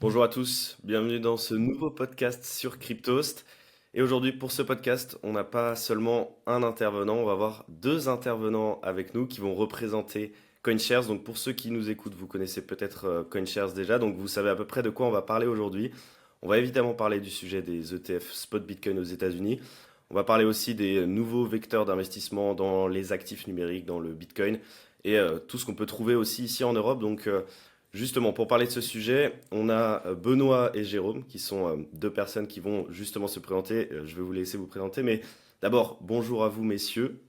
Bonjour à tous, bienvenue dans ce nouveau podcast sur Cryptost. Et aujourd'hui, pour ce podcast, on n'a pas seulement un intervenant, on va avoir deux intervenants avec nous qui vont représenter CoinShares. Donc pour ceux qui nous écoutent, vous connaissez peut-être CoinShares déjà, donc vous savez à peu près de quoi on va parler aujourd'hui. On va évidemment parler du sujet des ETF Spot Bitcoin aux États-Unis. On va parler aussi des nouveaux vecteurs d'investissement dans les actifs numériques, dans le Bitcoin et tout ce qu'on peut trouver aussi ici en Europe. Justement, pour parler de ce sujet, on a Benoît et Jérôme, qui sont deux personnes qui vont justement se présenter. Je vais vous laisser vous présenter, mais d'abord, bonjour à vous, messieurs.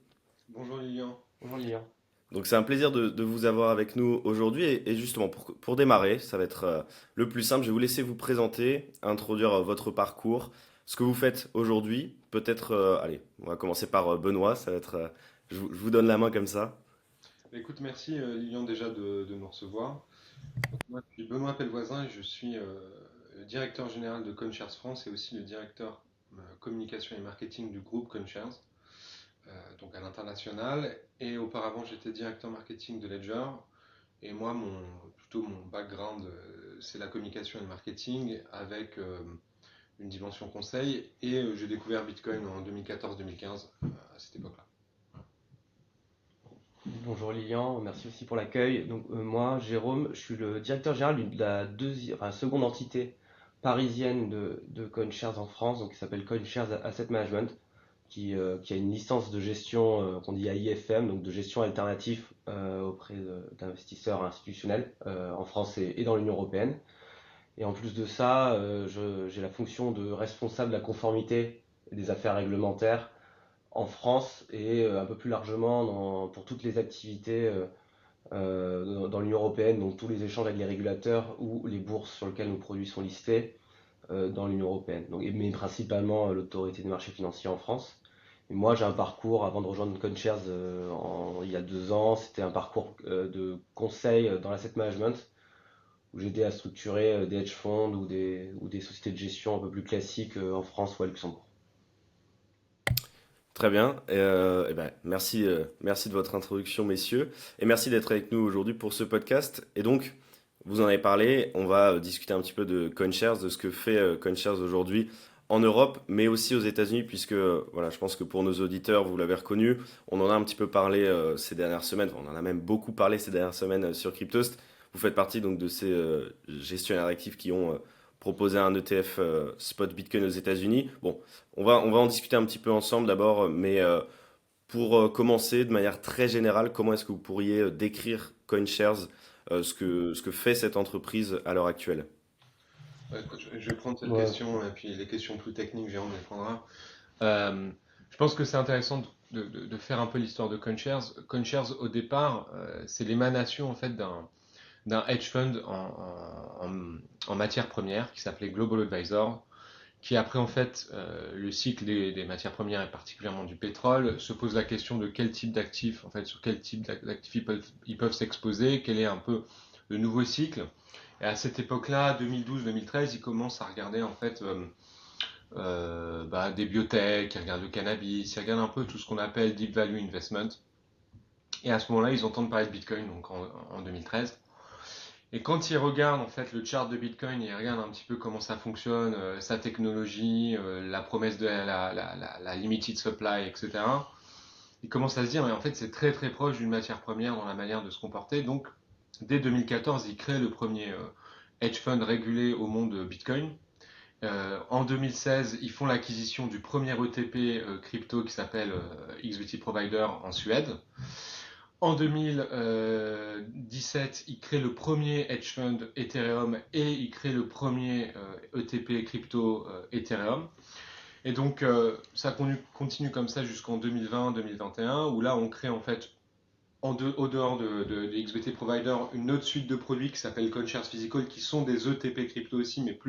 Bonjour Lilian. Bonjour Lilian. Donc c'est un plaisir de vous avoir avec nous aujourd'hui. Et justement, pour démarrer, ça va être le plus simple. Je vais vous laisser vous présenter, introduire votre parcours, ce que vous faites aujourd'hui. Peut-être, allez, on va commencer par Benoît. Ça va être, je vous donne la main comme ça. Écoute, merci Lilian déjà de nous recevoir. Donc, moi, je suis Benoît Pellevoisin et je suis le directeur général de CoinShares France et aussi le directeur communication et marketing du groupe CoinShares, donc à l'international. Et auparavant, j'étais directeur marketing de Ledger. Et moi, plutôt mon background, c'est la communication et le marketing avec une dimension conseil. Et j'ai découvert Bitcoin en 2014-2015 à cette époque-là. Bonjour Lilian, merci aussi pour l'accueil. Moi, Jérôme, je suis le directeur général de la seconde entité parisienne de CoinShares en France, donc qui s'appelle CoinShares Asset Management, qui a une licence de gestion qu'on dit AIFM, donc de gestion alternative auprès d'investisseurs institutionnels en France et dans l'Union européenne. Et en plus de ça, j'ai la fonction de responsable de la conformité et des affaires réglementaires en France et un peu plus largement pour toutes les activités dans l'Union européenne, donc tous les échanges avec les régulateurs ou les bourses sur lesquelles nos produits sont listés dans l'Union européenne, mais principalement l'autorité des marchés financiers en France. Et moi, j'ai un parcours avant de rejoindre CoinShares il y a 2 ans. C'était un parcours de conseil dans l'asset management où j'ai aidé à structurer des hedge funds ou des sociétés de gestion un peu plus classiques en France ou à Luxembourg. Très bien. Eh ben, merci, merci de votre introduction, messieurs. Et merci d'être avec nous aujourd'hui pour ce podcast. Et donc, vous en avez parlé, on va discuter un petit peu de CoinShares, de ce que fait CoinShares aujourd'hui en Europe, mais aussi aux États-Unis, puisque voilà, je pense que pour nos auditeurs, vous l'avez reconnu, on en a un petit peu parlé ces dernières semaines, enfin, on en a même beaucoup parlé ces dernières semaines sur Cryptost. Vous faites partie donc de ces gestionnaires actifs qui ont proposé un ETF spot Bitcoin aux États-Unis. Bon, on va en discuter un petit peu ensemble d'abord, mais pour commencer de manière très générale, comment est-ce que vous pourriez décrire CoinShares, ce que fait cette entreprise à l'heure actuelle? Ouais, écoute, je vais prendre cette Ouais. question et puis les questions plus techniques, Jérôme les prendra. Euh, je pense que c'est intéressant de faire un peu l'histoire de CoinShares. CoinShares, au départ, c'est l'émanation en fait d'un hedge fund en matière première qui s'appelait Global Advisor, qui après en fait le cycle des matières premières et particulièrement du pétrole se pose la question de quel type d'actifs, en fait, sur quel type d'actifs ils peuvent s'exposer, quel est un peu le nouveau cycle. Et à cette époque-là, 2012-2013, ils commencent à regarder en fait des biotech, ils regardent le cannabis, ils regardent un peu tout ce qu'on appelle deep value investment. Et à ce moment-là, ils entendent parler de Bitcoin, donc en 2013. Et quand ils regardent en fait le chart de Bitcoin, ils regardent un petit peu comment ça fonctionne, sa technologie, la promesse de la limited supply, etc. Ils commencent à se dire, mais en fait, c'est très très proche d'une matière première dans la manière de se comporter. Donc, dès 2014, ils créent le premier hedge fund régulé au monde Bitcoin. En 2016, ils font l'acquisition du premier ETP crypto qui s'appelle XBT Provider en Suède. En 2017, ils créent le premier hedge fund Ethereum et ils créent le premier ETP crypto Ethereum. Et donc, ça continue comme ça jusqu'en 2020-2021, où là, on crée en fait au dehors de XBT Provider, une autre suite de produits qui s'appelle CoinShares Physical, qui sont des ETP crypto aussi, mais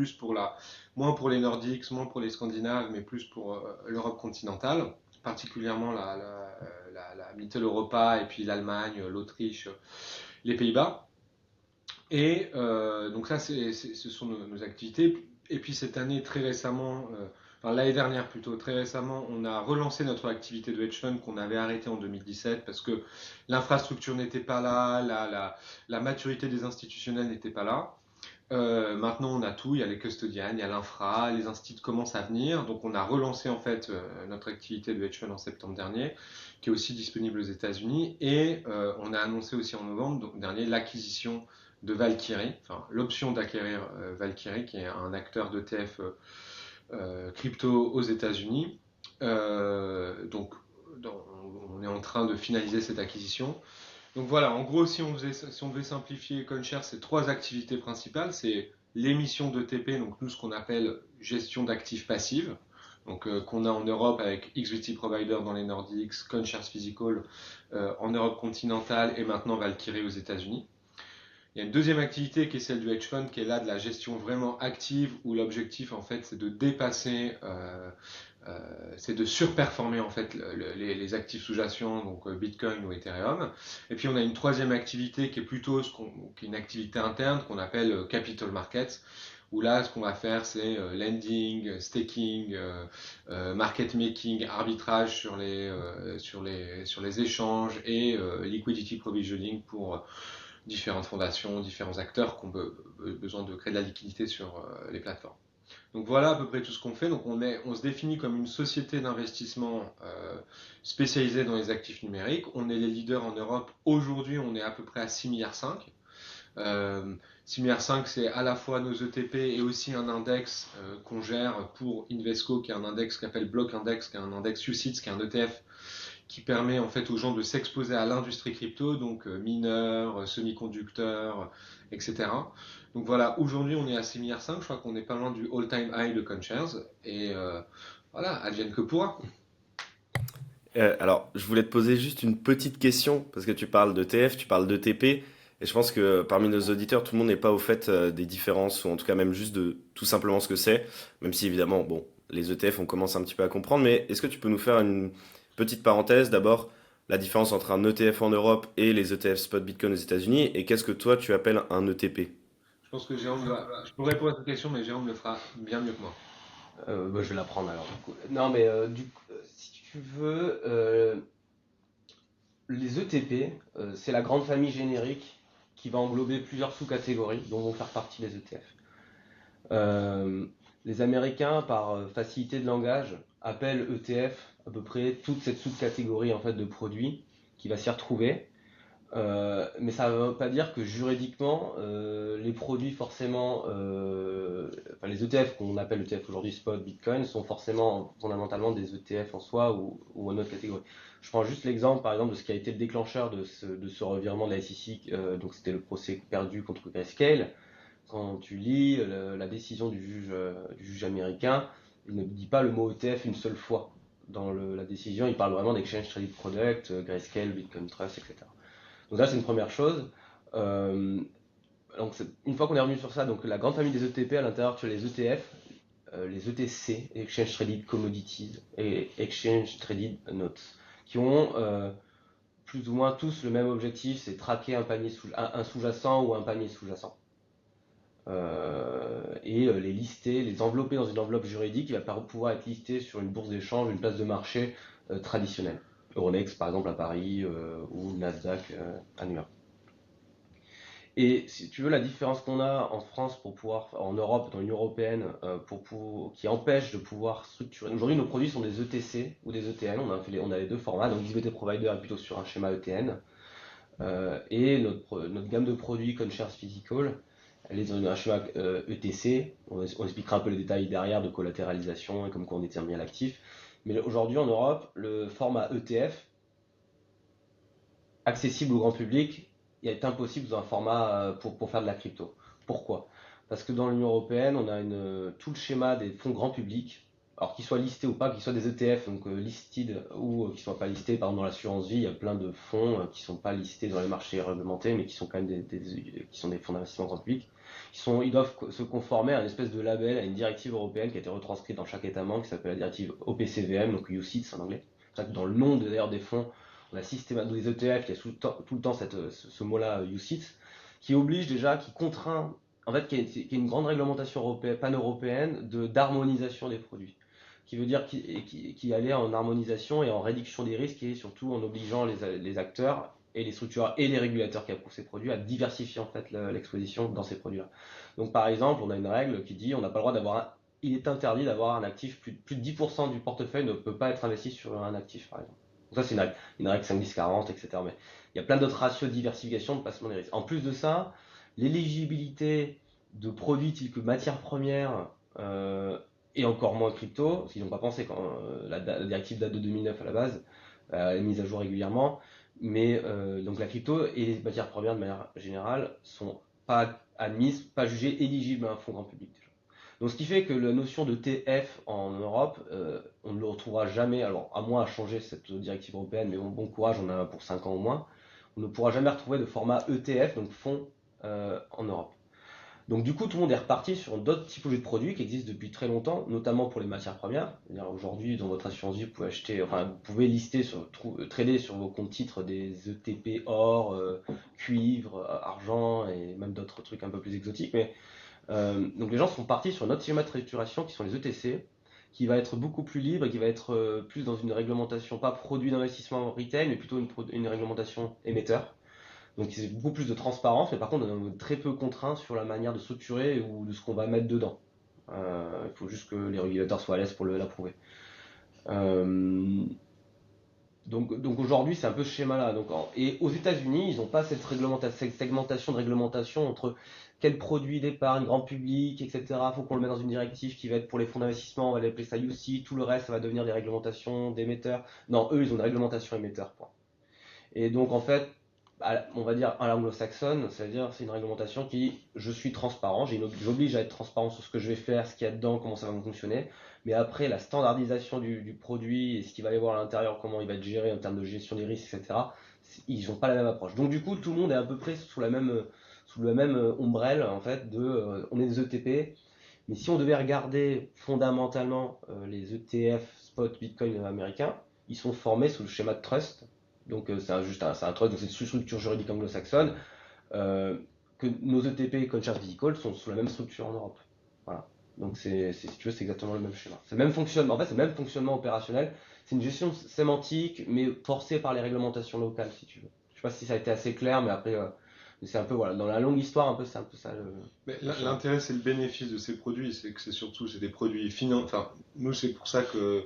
moins pour les Nordiques, moins pour les Scandinaves, mais plus pour l'Europe continentale, particulièrement la Mittel Europa, et puis l'Allemagne, l'Autriche, les Pays-Bas. Et donc ça, ce sont nos activités. Et puis cette année, très récemment, enfin l'année dernière plutôt, très récemment, on a relancé notre activité de hedge fund qu'on avait arrêtée en 2017 parce que l'infrastructure n'était pas là, la maturité des institutionnels n'était pas là. Maintenant, on a tout. Il y a les custodians, il y a l'infra, les instituts commencent à venir. Donc, on a relancé en fait notre activité de hedge fund en septembre dernier, qui est aussi disponible aux États-Unis. Et on a annoncé aussi en novembre dernier l'acquisition de Valkyrie, enfin l'option d'acquérir Valkyrie, qui est un acteur d'ETF crypto aux États-Unis. Donc, on est en train de finaliser cette acquisition. Donc voilà, en gros, si on devait simplifier CoinShares, c'est trois activités principales. C'est l'émission d'ETP, donc nous ce qu'on appelle gestion d'actifs passifs, donc qu'on a en Europe avec XBT Provider dans les Nordics, CoinShares Physical en Europe continentale et maintenant Valkyrie aux États-Unis. Il y a une deuxième activité qui est celle du hedge fund, qui est là de la gestion vraiment active, où l'objectif en fait c'est de dépasser, c'est de surperformer en fait les actifs sous-jacents, donc Bitcoin ou Ethereum. Et puis on a une troisième activité qui est plutôt qui est une activité interne qu'on appelle capital markets, où là ce qu'on va faire c'est lending, staking, market making, arbitrage sur les échanges et liquidity provisioning pour différentes fondations, différents acteurs qui ont besoin de créer de la liquidité sur les plateformes. Donc voilà à peu près tout ce qu'on fait. Donc on se définit comme une société d'investissement spécialisée dans les actifs numériques. On est les leaders en Europe. Aujourd'hui, on est à peu près à 6,5 milliards. 6,5 milliards, c'est à la fois nos ETP et aussi un index qu'on gère pour Invesco, qui est un index qu'on appelle Block Index, qui est un index UCITS, qui est un ETF qui permet en fait aux gens de s'exposer à l'industrie crypto, donc mineurs, semi-conducteurs, etc. Donc voilà, aujourd'hui on est à 6,5 milliards, je crois qu'on est pas loin du all-time high de CoinShares, et voilà, advienne que pourra. Alors, je voulais te poser juste une petite question, parce que tu parles de TF, tu parles de TP, et je pense que parmi nos auditeurs, tout le monde n'est pas au fait des différences, ou en tout cas même juste de tout simplement ce que c'est, même si évidemment, bon, les ETF, on commence un petit peu à comprendre, mais est-ce que tu peux nous faire une petite parenthèse, d'abord, la différence entre un ETF en Europe et les ETF spot Bitcoin aux États-Unis, et qu'est-ce que toi tu appelles un ETP? Je pense que je pourrais répondre à cette question, mais Jérôme le fera bien mieux que moi. Je vais la prendre alors. Du coup. Non, mais si tu veux, les ETP, c'est la grande famille générique qui va englober plusieurs sous-catégories dont vont faire partie les ETF. Les Américains, par facilité de langage, appellent ETF à peu près toute cette sous-catégorie en fait de produits qui va s'y retrouver. Mais ça ne veut pas dire que juridiquement, les produits forcément, enfin les ETF qu'on appelle ETF aujourd'hui spot Bitcoin sont forcément fondamentalement des ETF en soi ou en autre catégorie. Je prends juste l'exemple par exemple de ce qui a été le déclencheur de ce revirement de la SEC, donc c'était le procès perdu contre Grayscale. Quand tu lis la décision du juge américain, il ne dit pas le mot ETF une seule fois dans la décision, il parle vraiment d'Exchange Traded Product, Grayscale, Bitcoin Trust, etc. Donc là, c'est une première chose. Donc une fois qu'on est revenu sur ça, donc la grande famille des ETP, à l'intérieur, tu as les ETF, les ETC, Exchange Traded Commodities, et Exchange Traded Notes, qui ont plus ou moins tous le même objectif, c'est traquer un sous-jacent ou un panier sous-jacent. Et les lister, les envelopper dans une enveloppe juridique qui va pouvoir être listé sur une bourse d'échange, une place de marché traditionnelle. Euronext par exemple à Paris ou Nasdaq à New York. Et si tu veux, la différence qu'on a en France pour pouvoir, en Europe, dans l'Union Européenne, qui empêche de pouvoir structurer. Aujourd'hui, nos produits sont des ETC ou des ETN. On a les deux formats. Donc, XBT Provider est plutôt sur un schéma ETN. Et notre gamme de produits CoinShares Physical, elle est dans un schéma ETC. On expliquera un peu les détails derrière de collatéralisation et comme quoi on détermine l'actif. Mais aujourd'hui, en Europe, le format ETF, accessible au grand public, il est impossible dans un format pour faire de la crypto. Pourquoi? Parce que dans l'Union Européenne, on a tout le schéma des fonds grand public, alors qu'ils soient listés ou pas, qu'ils soient des ETF, donc listed ou qu'ils ne soient pas listés. Par exemple, dans l'assurance vie, il y a plein de fonds qui ne sont pas listés dans les marchés réglementés, mais qui sont quand même qui sont des fonds d'investissement grand public. Ils doivent se conformer à une espèce de label, à une directive européenne qui a été retranscrite dans chaque État membre, qui s'appelle la directive OPCVM, donc UCITS en anglais. Dans le nom d'ailleurs des fonds, on a systématiquement des ETF, il y a tout le temps ce mot-là UCITS, qui oblige déjà, qui contraint, en fait, qui est une grande réglementation pan-européenne d'harmonisation des produits. Qui veut dire qui allait en harmonisation et en réduction des risques et surtout en obligeant les acteurs et les structures et les régulateurs qui approuvent ces produits à diversifier en fait l'exposition dans ces produits-là. Donc par exemple, on a une règle qui dit on n'a pas le droit il est interdit d'avoir un actif, plus de 10% du portefeuille ne peut pas être investi sur un actif par exemple. Donc ça c'est une règle 5, 10, 40, etc. Mais il y a plein d'autres ratios de diversification, de placement des risques. En plus de ça, l'éligibilité de produits tels que matières premières et encore moins crypto, parce qu'ils n'ont pas pensé quand la directive date de 2009 à la base, elle est mise à jour régulièrement, mais donc la crypto et les matières premières de manière générale sont pas admises, pas jugées éligibles à un fonds grand public déjà. Donc ce qui fait que la notion de TF en Europe, on ne le retrouvera jamais, alors à moins à changer cette directive européenne, mais bon courage, on a pour 5 ans au moins, on ne pourra jamais retrouver de format ETF, donc fonds en Europe. Donc du coup, tout le monde est reparti sur d'autres typologies de produits qui existent depuis très longtemps, notamment pour les matières premières. Aujourd'hui, dans votre assurance vie, vous pouvez lister, trader sur vos comptes titres des ETP or, cuivre, argent et même d'autres trucs un peu plus exotiques. Mais donc les gens sont partis sur notre schéma de structuration qui sont les ETC, qui va être beaucoup plus libre et qui va être plus dans une réglementation, pas produit d'investissement retail, mais plutôt une réglementation émetteur. Donc c'est beaucoup plus de transparence, mais par contre on est très peu contraint sur la manière de structurer ou de ce qu'on va mettre dedans. Il faut juste que les régulateurs soient à l'aise pour l'approuver. Donc aujourd'hui c'est un peu ce schéma-là. Et aux États-Unis ils n'ont pas cette segmentation de réglementation entre quel produit d'épargne, grand public, etc. Il faut qu'on le mette dans une directive qui va être pour les fonds d'investissement, on va l'appeler ça UCITS, tout le reste ça va devenir des réglementations d'émetteurs. Non, eux ils ont une réglementation émetteur. Point. Et donc en fait, on va dire à l'anglo-saxonne, c'est-à-dire c'est une réglementation qui, je suis transparent, j'oblige à être transparent sur ce que je vais faire, ce qu'il y a dedans, comment ça va fonctionner, mais après la standardisation du produit et ce qu'il va y avoir à l'intérieur, comment il va être géré en termes de gestion des risques, etc., ils n'ont pas la même approche. Donc du coup, tout le monde est à peu près sous la même ombrelle, en fait, on est des ETP, mais si on devait regarder fondamentalement les ETF spot Bitcoin américains, ils sont formés sous le schéma de trust. Donc c'est un trust, donc c'est une structure juridique anglo-saxonne, que nos ETP CoinShares Physical sont sous la même structure en Europe. Voilà. Donc si tu veux, c'est exactement le même schéma. C'est le même fonctionnement, en fait c'est le même fonctionnement opérationnel, c'est une gestion sémantique, mais forcée par les réglementations locales, si tu veux. Je sais pas si ça a été assez clair, mais après, c'est un peu, voilà, dans la longue histoire, c'est un peu ça. Mais l'intérêt, c'est le bénéfice de ces produits, c'est que c'est des produits financiers. Enfin, nous, c'est pour ça que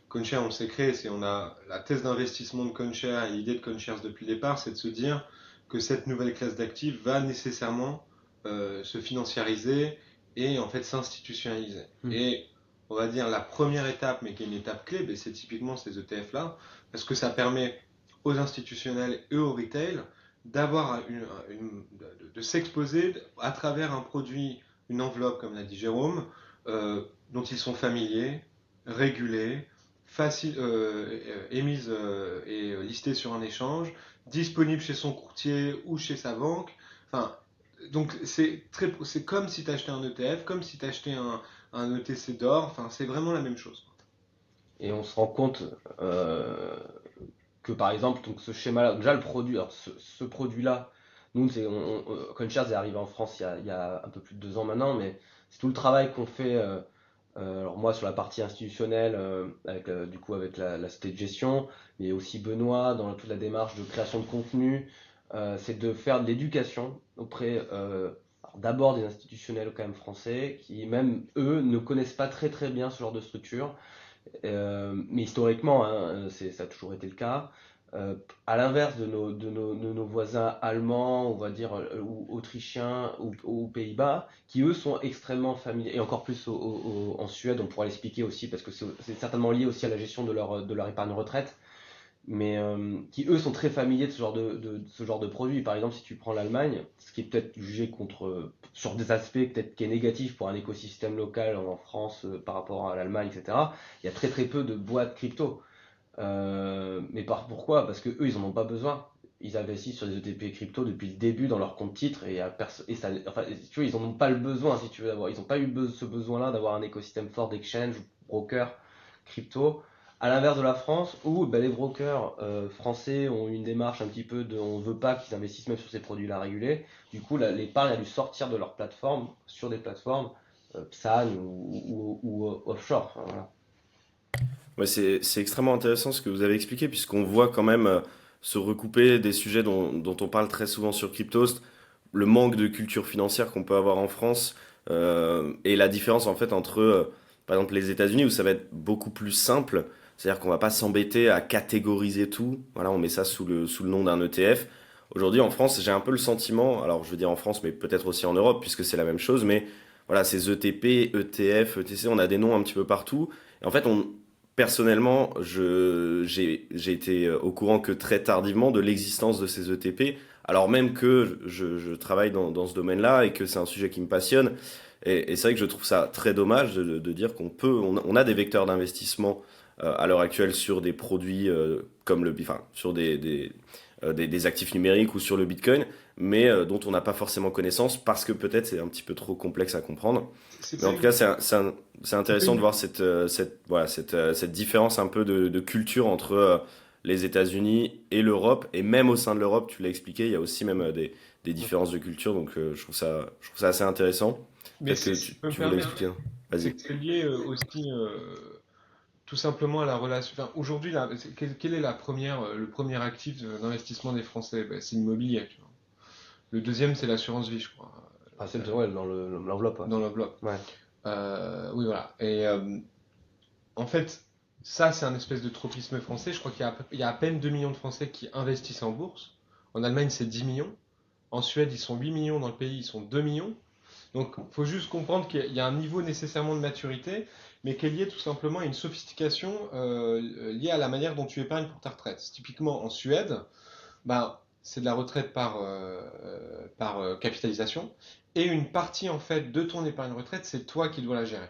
CoinShares, on s'est créé, on a la thèse d'investissement de CoinShares et l'idée de CoinShares depuis le départ, c'est de se dire que cette nouvelle classe d'actifs va nécessairement se financiariser et en fait s'institutionnaliser. Et on va dire la première étape, mais qui est une étape clé, c'est typiquement ces ETF-là, parce que ça permet aux institutionnels et aux retail d'avoir de s'exposer à travers un produit, une enveloppe, comme l'a dit Jérôme, dont ils sont familiers, régulés, émise et listée sur un échange, disponible chez son courtier ou chez sa banque. Enfin, donc c'est comme si tu achetais un ETF, comme si tu achetais un ETC d'or. Enfin, c'est vraiment la même chose. Et on se rend compte que par exemple, donc ce schéma-là, déjà le produit, alors ce produit-là, nous, CoinShares est arrivé en France il y a un peu plus de 2 ans maintenant, mais c'est tout le travail qu'on fait. Alors moi sur la partie institutionnelle, avec la société de gestion, mais aussi Benoît dans toute la démarche de création de contenu, c'est de faire de l'éducation auprès d'abord des institutionnels quand même français qui même eux ne connaissent pas très très bien ce genre de structure. Mais historiquement, hein, ça a toujours été le cas. À l'inverse de nos voisins allemands, on va dire, ou autrichiens ou aux Pays-Bas, qui eux sont extrêmement familiers, et encore plus en Suède, on pourra l'expliquer aussi, parce que c'est certainement lié aussi à la gestion de leur épargne retraite, mais qui eux sont très familiers de ce genre de produit. Par exemple, si tu prends l'Allemagne, ce qui est peut-être jugé sur des aspects peut-être qui est négatif pour un écosystème local en France par rapport à l'Allemagne, etc., il y a très très peu de boîtes crypto. Mais pourquoi? Parce que eux, ils en ont pas besoin. Ils investissent sur des ETP crypto depuis le début dans leur compte titre enfin, si tu veux, ils en ont pas le besoin si tu veux ils n'ont pas eu ce besoin-là d'avoir un écosystème fort d'exchange, broker, crypto. À l'inverse de la France, où les brokers français ont une démarche un petit peu on veut pas qu'ils investissent même sur ces produits-là régulés. Du coup, l'épargne a dû sortir de leur plateforme sur des plateformes PSAN ou offshore. Enfin, voilà. Ouais, c'est extrêmement intéressant ce que vous avez expliqué, puisqu'on voit quand même se recouper des sujets dont on parle très souvent sur Cryptost, le manque de culture financière qu'on peut avoir en France et la différence en fait entre, par exemple, les États-Unis où ça va être beaucoup plus simple, c'est-à-dire qu'on va pas s'embêter à catégoriser tout. Voilà, on met ça sous le nom d'un ETF. Aujourd'hui, en France, j'ai un peu le sentiment, alors je veux dire en France, mais peut-être aussi en Europe, puisque c'est la même chose, mais voilà, ces ETP, ETF, ETC, on a des noms un petit peu partout. Et en fait, personnellement, j'ai été au courant que très tardivement de l'existence de ces ETP, alors même que je travaille dans ce domaine-là et que c'est un sujet qui me passionne. Et c'est vrai que je trouve ça très dommage de dire on a des vecteurs d'investissement à l'heure actuelle sur des produits comme enfin, sur des actifs numériques ou sur le Bitcoin, mais dont on n'a pas forcément connaissance parce que peut-être c'est un petit peu trop complexe à comprendre. C'est Mais en pas tout une, cas, c'est c'est pas intéressant de une- voir cette différence un peu de culture entre les États-Unis et l'Europe, et même au sein de l'Europe, tu l'as expliqué, il y a aussi même des différences de culture, donc je trouve ça assez intéressant. Mais Peut-être que si je peux me tu voulais permettre, expliquer. c'est Vas-y. que c'est lié aussi tout simplement à la relation. Enfin, aujourd'hui, quel est le premier actif d'investissement des Français? Ben, c'est l'immobilier, tu vois. Le deuxième, c'est l'assurance vie, je crois, Ah, c'est ouais, dans l'enveloppe, ouais. dans l'enveloppe. Ouais. Oui, voilà. Et en fait, ça, c'est un espèce de tropisme français. Je crois il y a à peine 2 millions de Français qui investissent en bourse. En Allemagne, c'est 10 millions. En Suède, ils sont 8 millions. Dans le pays, ils sont 2 millions. Donc, il faut juste comprendre qu'il y a un niveau nécessairement de maturité, mais qui est lié tout simplement à une sophistication liée à la manière dont tu épargnes pour ta retraite. Typiquement, en Suède, ben, c'est de la retraite par capitalisation, et une partie en fait de ton épargne retraite, c'est toi qui dois la gérer.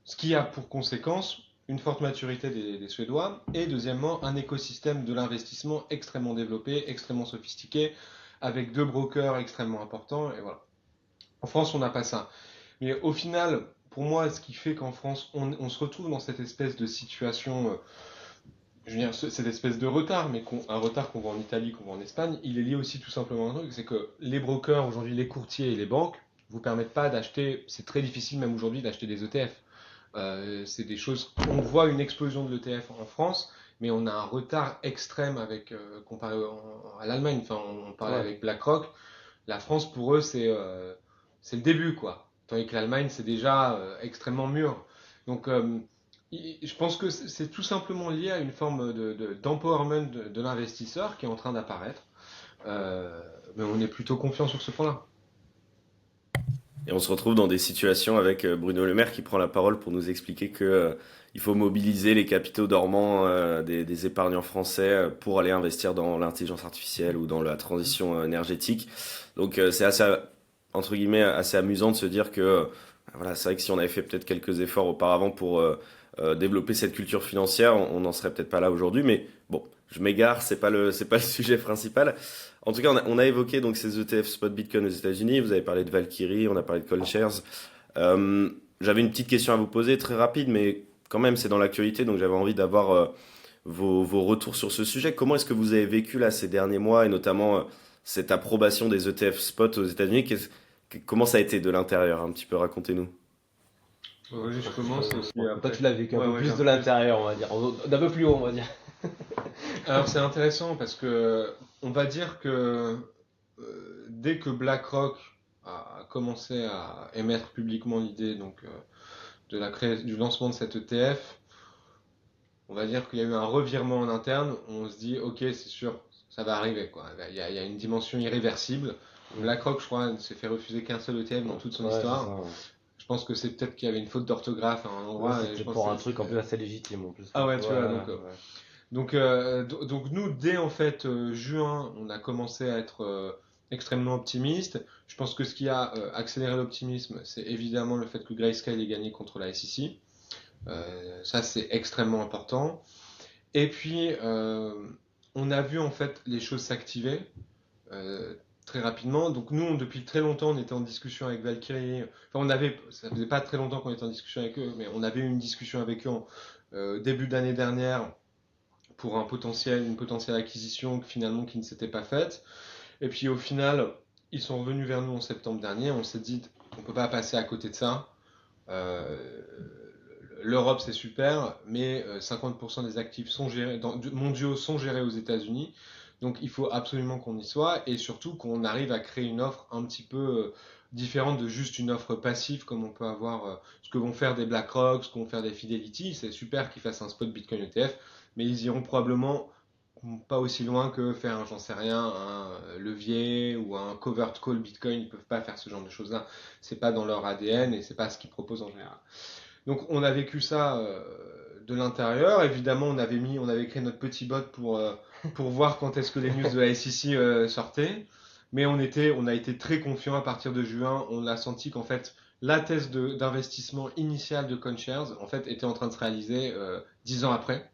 Ce qui a pour conséquence une forte maturité des Suédois et deuxièmement un écosystème de l'investissement extrêmement développé, extrêmement sophistiqué, avec deux brokers extrêmement importants. Et voilà. En France, on n'a pas ça. Mais au final, pour moi, ce qui fait qu'en France, on se retrouve dans cette espèce de situation, je veux dire, cette espèce de retard, mais un retard qu'on voit en Italie, qu'on voit en Espagne, il est lié aussi tout simplement à un truc, c'est que les brokers, aujourd'hui, les courtiers et les banques, vous permettent pas d'acheter, c'est très difficile même aujourd'hui d'acheter des ETF. C'est des choses, on voit une explosion de l'ETF en France, mais on a un retard extrême comparé à l'Allemagne. Enfin, on parlait Ouais. avec BlackRock. La France, pour eux, c'est le début, quoi. Tandis que l'Allemagne, c'est déjà extrêmement mûr. Donc, je pense que c'est tout simplement lié à une forme d'empowerment de l'investisseur qui est en train d'apparaître. Euh, mais on est plutôt confiant sur ce point-là. Et on se retrouve dans des situations avec Bruno Le Maire qui prend la parole pour nous expliquer que il faut mobiliser les capitaux dormants des épargnants français pour aller investir dans l'intelligence artificielle ou dans la transition énergétique. Donc c'est assez, entre guillemets, assez amusant de se dire que voilà, c'est vrai que si on avait fait peut-être quelques efforts auparavant pour développer cette culture financière, on n'en serait peut-être pas là aujourd'hui. Mais bon, je m'égare, c'est pas le sujet principal. En tout cas, on a évoqué donc ces ETF spot Bitcoin aux États-Unis. Vous avez parlé de Valkyrie, on a parlé de CoinShares. J'avais une petite question à vous poser, très rapide, mais quand même, c'est dans l'actualité, donc j'avais envie d'avoir vos retours sur ce sujet. Comment est-ce que vous avez vécu là ces derniers mois et notamment cette approbation des ETF spot aux États-Unis? Comment ça a été de l'intérieur? Un petit peu, racontez-nous. Vas-y, je commence aussi Toi, après. tu l'as vécu un Ouais, peu ouais, plus un de peu. l'intérieur, on va dire. D'un peu plus haut, on va dire. Alors c'est intéressant parce que on va dire que dès que BlackRock a commencé à émettre publiquement l'idée du lancement de cette ETF, on va dire qu'il y a eu un revirement en interne. On se dit ok c'est sûr ça va arriver quoi. Il y a une dimension irréversible. BlackRock je crois ne s'est fait refuser qu'un seul ETF dans toute son Ouais, c'est ça. histoire. Je pense que c'est peut-être qu'il y avait une faute d'orthographe à un Ouais, endroit et je c'était pense pour que un truc en plus assez légitime en plus. ah ouais Ouais, tu vois ouais. donc nous, dès en fait juin, on a commencé à être extrêmement optimiste. Je pense que ce qui a accéléré l'optimisme, c'est évidemment le fait que Grayscale ait gagné contre la SEC. Ça, c'est extrêmement important. Et puis, on a vu en fait les choses s'activer euh, très rapidement. Donc nous, depuis très longtemps, on était en discussion avec Valkyrie. Enfin, ça faisait pas très longtemps qu'on était en discussion avec eux, mais on avait eu une discussion avec eux en début d'année dernière pour une potentielle acquisition finalement qui ne s'était pas faite. Et puis au final, ils sont revenus vers nous en septembre dernier. On s'est dit, on ne peut pas passer à côté de ça. Euh, L'Europe c'est super, mais 50% des actifs mondiaux sont gérés aux États-Unis. Donc il faut absolument qu'on y soit et surtout qu'on arrive à créer une offre un petit peu différente de juste une offre passive comme on peut avoir ce que vont faire des BlackRock, ce que vont faire des Fidelity. C'est super qu'ils fassent un spot Bitcoin ETF, mais ils iront probablement pas aussi loin que faire, j'en sais rien, un levier ou un covered call Bitcoin. Ils peuvent pas faire ce genre de choses-là. C'est pas dans leur ADN et c'est pas ce qu'ils proposent en général. Donc on a vécu ça de l'intérieur. Évidemment, on avait créé notre petit bot pour voir quand est-ce que les news de la SEC sortaient. Mais on a été très confiant à partir de juin. On a senti qu'en fait, la thèse d'investissement initiale de CoinShares en fait, était en train de se réaliser 10 ans après.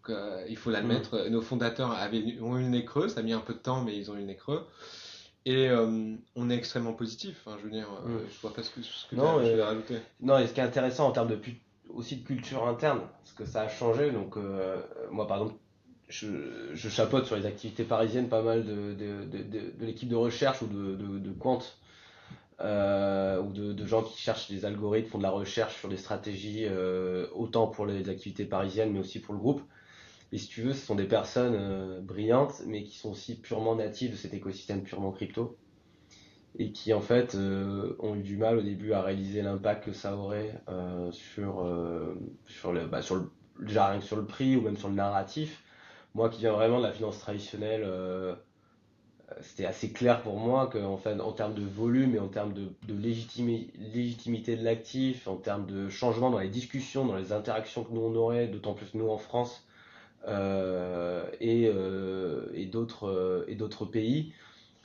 Donc, il faut l'admettre. Nos fondateurs ont eu le nez creux. Ça a mis un peu de temps, mais ils ont eu le nez creux. Et on est extrêmement positif. Enfin, je veux dire, je vois pas ce que tu Non, as rajouté. non, et ce qui est intéressant en termes aussi de culture interne, parce que ça a changé. Donc, moi, par exemple, je chapeaute sur les activités parisiennes pas mal de l'équipe de recherche ou de quant, ou de gens qui cherchent des algorithmes, font de la recherche sur des stratégies, autant pour les activités parisiennes, mais aussi pour le groupe. Et si tu veux, ce sont des personnes brillantes, mais qui sont aussi purement natives de cet écosystème purement crypto, et qui en fait ont eu du mal au début à réaliser l'impact que ça aurait déjà rien que sur le prix ou même sur le narratif. Moi qui viens vraiment de la finance traditionnelle, c'était assez clair pour moi qu'en fait, en termes de volume et en termes de légitimité de l'actif, en termes de changement dans les discussions, dans les interactions que nous on aurait, d'autant plus nous en France et d'autres pays,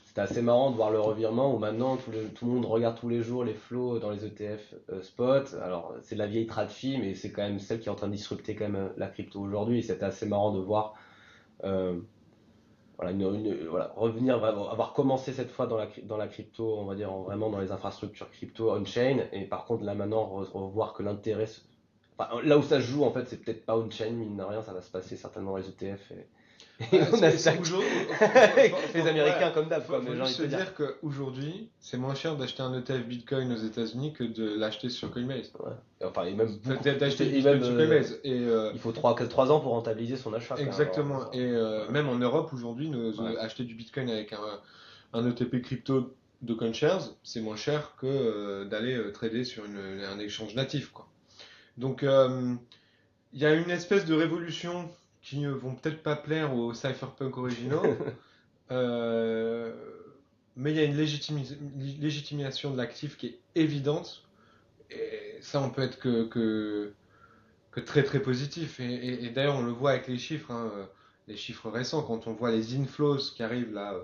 c'était assez marrant de voir le revirement où maintenant tout le monde regarde tous les jours les flots dans les ETF spot. Alors c'est la vieille TradFi, mais c'est quand même celle qui est en train de disrupter quand même la crypto aujourd'hui. Et c'était assez marrant de voir euh, voilà, voilà, revenir, avoir commencé cette fois dans la crypto, on va dire vraiment dans les infrastructures crypto on-chain. Et par contre là maintenant revoir que l'intérêt, enfin, là où ça se joue en fait c'est peut-être pas on-chain, mine de rien, ça va se passer certainement dans les ETF. Et on a ça. Les Américains comme d'hab, quoi. Faut Mais j'ai envie juste de se te dire. dire qu'aujourd'hui, c'est moins cher d'acheter un ETF Bitcoin aux États-Unis que de l'acheter sur Coinbase. Ouais. Et enfin, et même Enfin, beaucoup. d'acheter du Et Bitcoin même, sur Coinbase. Et il faut 3 ans pour rentabiliser son achat, quand même. exactement. Alors, Et ouais. même en Europe aujourd'hui, Ouais. acheter du Bitcoin avec un ETP crypto de CoinShares, c'est moins cher que d'aller trader sur un échange natif, quoi. Donc il y a une espèce de révolution qui ne vont peut-être pas plaire aux cypherpunk originaux, euh, mais il y a une légitimation de l'actif qui est évidente, et ça on peut être que très très positif. Et d'ailleurs on le voit avec les chiffres, hein, les chiffres récents, quand on voit les inflows qui arrivent là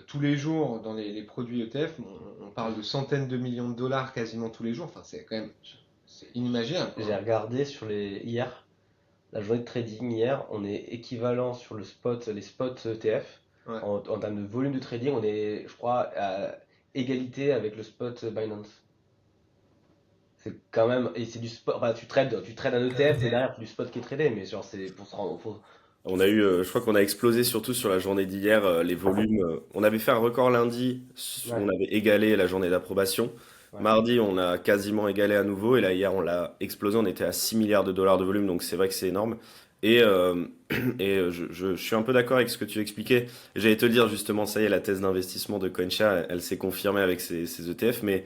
tous les jours dans les produits ETF, on parle de centaines de millions de dollars quasiment tous les jours, enfin c'est quand même c'est inimaginable, quoi, J'ai hein. regardé hier, la journée de trading hier, on est équivalent sur les spots ETF. Ouais. En termes de volume de trading, on est, je crois, à égalité avec le spot Binance. C'est quand même, et c'est du spot, enfin, tu trades un ETF, mais derrière, c'est du spot qui est tradé, mais genre, c'est pour se rendre, On a eu, je crois qu'on a explosé surtout sur la journée d'hier, les volumes. On avait fait un record lundi, on ouais, avait égalé la journée d'approbation. ouais. Mardi, on a quasiment égalé à nouveau, et là hier, on l'a explosé, on était à 6 milliards de dollars de volume, donc c'est vrai que c'est énorme. Et, je suis un peu d'accord avec ce que tu expliquais. J'allais te dire justement, ça y est, la thèse d'investissement de CoinShare, elle s'est confirmée avec ces ETF, mais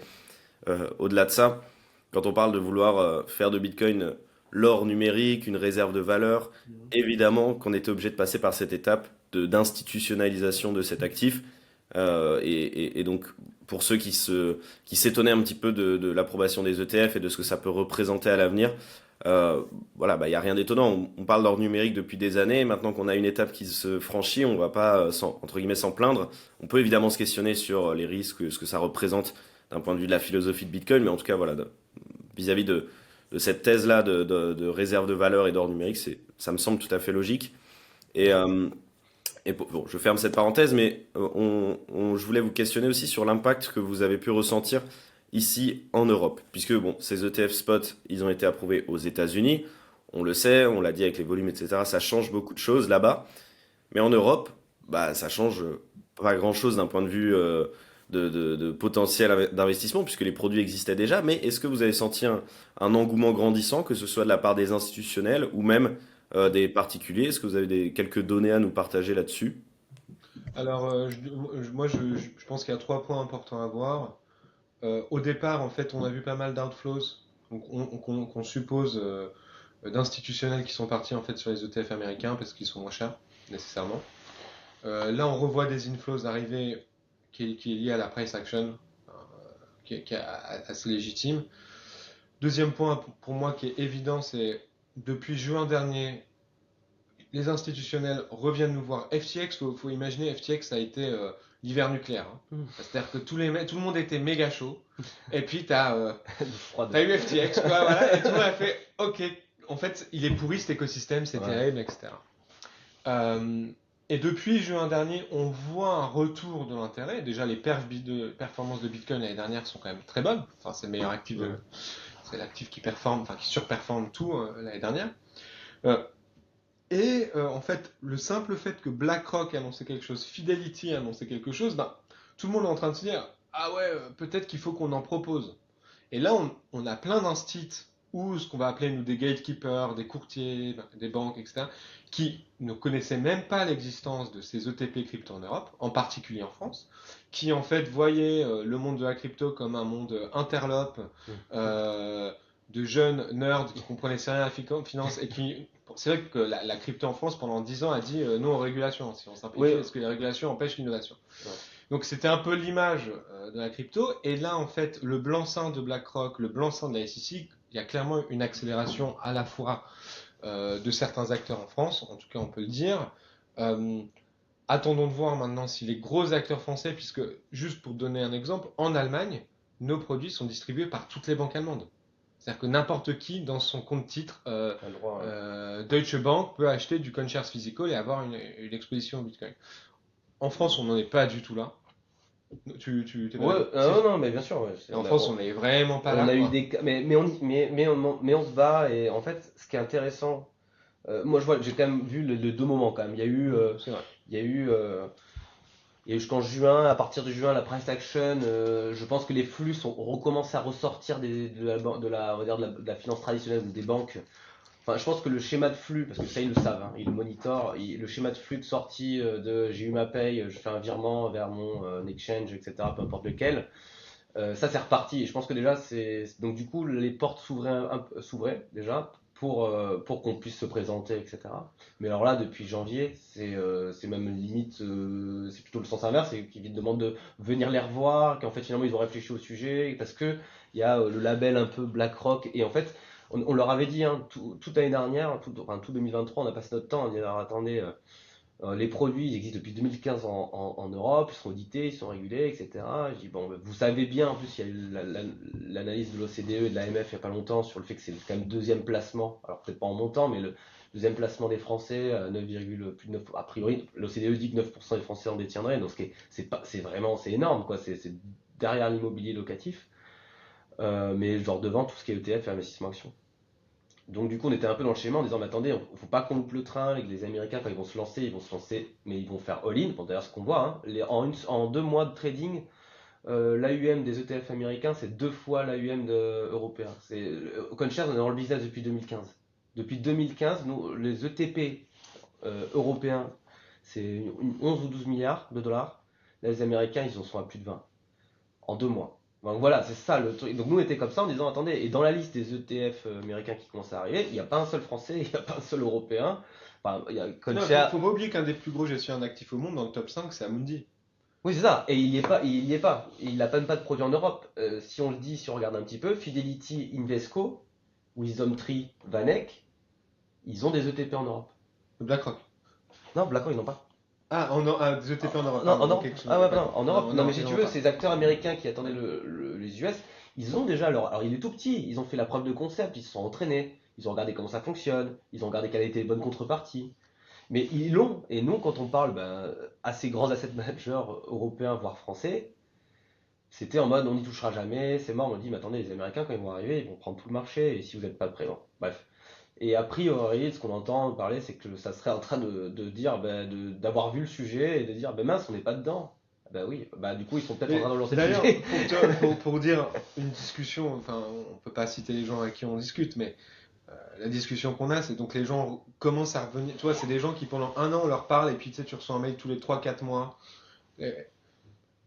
au-delà de ça, quand on parle de vouloir faire de Bitcoin l'or numérique, une réserve de valeur, Mhm. évidemment qu'on était obligé de passer par cette étape d'institutionnalisation de cet actif. Et donc, pour ceux qui s'étonnaient un petit peu de l'approbation des ETF et de ce que ça peut représenter à l'avenir, voilà, bah, il n'y a rien d'étonnant. On parle d'or numérique depuis des années. Maintenant qu'on a une étape qui se franchit, on ne va pas, entre guillemets, s'en plaindre. On peut évidemment se questionner sur les risques, ce que ça représente d'un point de vue de la philosophie de Bitcoin, mais en tout cas, voilà, vis-à-vis de cette thèse-là de réserve de valeur et d'or numérique, ça me semble tout à fait logique. Et, bon, je ferme cette parenthèse, mais je voulais vous questionner aussi sur l'impact que vous avez pu ressentir ici en Europe, puisque bon, ces ETF spot, ils ont été approuvés aux États-Unis, on le sait, on l'a dit avec les volumes, etc. Ça change beaucoup de choses là-bas, mais en Europe, bah, ça change pas grand-chose d'un point de vue de potentiel d'investissement, puisque les produits existaient déjà. Mais est-ce que vous avez senti un engouement grandissant, que ce soit de la part des institutionnels ou même des particuliers? Est-ce que vous avez quelques données à nous partager là-dessus? Alors, moi, je pense qu'il y a 3 points importants à voir. Au départ, en fait, on a vu pas mal d'outflows, donc qu'on suppose d'institutionnels qui sont partis en fait sur les ETF américains parce qu'ils sont moins chers, nécessairement. Là, on revoit des inflows arriver qui est lié à la price action, qui est assez légitime. Deuxième point pour moi qui est évident, c'est depuis juin dernier, les institutionnels reviennent nous voir. FTX, faut imaginer, FTX ça a été l'hiver nucléaire, hein. C'est-à-dire que tout le monde était méga chaud. Et puis t'as eu FTX, quoi, voilà, et tout le monde a fait OK, en fait, il est pourri cet écosystème, c'est terrible, etc. Et depuis juin dernier, on voit un retour de l'intérêt. Déjà, les performances de Bitcoin l'année dernière sont quand même très bonnes. Enfin, c'est le meilleur actif, c'est l'actif qui performe, enfin qui surperforme tout l'année dernière. En fait, le simple fait que BlackRock a annoncé quelque chose, Fidelity a annoncé quelque chose, ben, tout le monde est en train de se dire ah ouais, peut-être qu'il faut qu'on en propose. Et là, on a plein d'instits ou ce qu'on va appeler nous des gatekeepers, des courtiers, des banques, etc., qui ne connaissaient même pas l'existence de ces ETP crypto en Europe, en particulier en France, qui en fait voyaient le monde de la crypto comme un monde interlope, de jeunes nerds qui comprenaient rien à la finance et qui... C'est vrai que la crypto en France pendant 10 ans a dit non aux régulations, si on simplifie, parce que les régulations empêchent l'innovation. Ouais. Donc c'était un peu l'image de la crypto. Et là, en fait, le blanc-seing de BlackRock, le blanc-seing de la SEC, il y a clairement une accélération à la fois de certains acteurs en France, en tout cas on peut le dire. Attendons de voir maintenant si les gros acteurs français, puisque juste pour donner un exemple, en Allemagne, nos produits sont distribués par toutes les banques allemandes. C'est-à-dire que n'importe qui, dans son compte titre, Deutsche Bank peut acheter du CoinShares Physical et avoir une exposition au Bitcoin. En France, on n'en est pas du tout là. Tu t'es ouais, non, mais bien sûr. Ouais, en France, on n'est vraiment pas là. On a eu des mais on se bat et en fait, ce qui est intéressant, moi je vois, j'ai quand même vu les deux moments quand même. Il y a eu, il y a eu, il y a eu jusqu'en juin, à partir de juin, la price action. Je pense que les flux recommencent à ressortir on va dire de la finance traditionnelle ou des banques. Enfin, je pense que le schéma de flux, parce que ça ils le savent, hein, ils le monitorent, le schéma de flux de sortie de j'ai eu ma paye, je fais un virement vers mon exchange, etc., peu importe lequel, ça c'est reparti. Et je pense que déjà, donc du coup, les portes s'ouvraient déjà pour qu'on puisse se présenter, etc. Mais alors là, depuis janvier, c'est même limite, c'est plutôt le sens inverse, c'est qu'ils demandent de venir les revoir, qu'en fait finalement ils ont réfléchi au sujet, parce que il y a le label un peu BlackRock, et en fait, on leur avait dit, hein, toute l'année dernière, tout 2023, on a passé notre temps à dire attendez, les produits ils existent depuis 2015 en Europe, ils sont audités, ils sont régulés, etc. Je dis bon, vous savez bien, en plus il y a eu l'analyse de l'OCDE et de l'AMF il n'y a pas longtemps sur le fait que c'est quand même deuxième placement, alors peut-être pas en montant, mais le deuxième placement des Français, 9,9, a priori l'OCDE dit que 9% des Français en détiendraient, donc c'est vraiment c'est énorme, quoi, c'est derrière l'immobilier locatif, mais genre devant tout ce qui est ETF et investissement action. Donc du coup, on était un peu dans le schéma en disant, mais attendez, il ne faut pas qu'on loupe le train avec les Américains quand ils vont se lancer, mais ils vont faire all-in. Bon, d'ailleurs, ce qu'on voit, hein, en 2 mois de trading, l'AUM des ETF américains, c'est 2 fois l'AUM européen. CoinShares, on est dans le business depuis 2015. Depuis 2015, nous, les ETP européens, c'est 11 ou 12 milliards de dollars. Là, les Américains, ils en sont à plus de 20 en 2 mois. Donc voilà, c'est ça le truc. Donc nous on était comme ça en disant attendez, et dans la liste des ETF américains qui commencent à arriver, il n'y a pas un seul Français, il n'y a pas un seul Européen. Enfin, il y a CoinShares. Faut pas oublier qu'un des plus gros gestionnaires d'actifs au monde dans le top 5, c'est Amundi. Oui, c'est ça, et il n'y est pas, il est pas. Il n'a même pas de produit en Europe. Si on le dit, si on regarde un petit peu, Fidelity, Invesco, WisdomTree, Vanek, ils ont des ETP en Europe. BlackRock. Non, BlackRock ils n'ont pas. Des ETP en Europe. Non, en Europe. En Europe. Non, mais si tu veux, ces acteurs américains qui attendaient les US, ils ont déjà leur. Alors, il est tout petit, ils ont fait la preuve de concept, ils se sont entraînés, ils ont regardé comment ça fonctionne, ils ont regardé quelle était les bonnes contreparties. Mais ils l'ont, et nous, quand on parle à ces grands asset managers européens, voire français, c'était en mode on n'y touchera jamais, c'est mort. On dit, mais attendez, les Américains, quand ils vont arriver, ils vont prendre tout le marché, et si vous n'êtes pas prêts, bon. Bref. Et a priori, ce qu'on entend parler, c'est que ça serait en train de dire, d'avoir vu le sujet et de dire, mince, on n'est pas dedans. Bah oui, du coup, ils sont peut-être en train de lancer le sujet. D'ailleurs, pour dire une discussion, enfin, on peut pas citer les gens avec qui on discute, mais la discussion qu'on a, c'est donc les gens commencent à revenir. Tu vois, c'est des gens qui pendant un an on leur parle et puis tu sais, tu reçois un mail tous les 3-4 mois. Et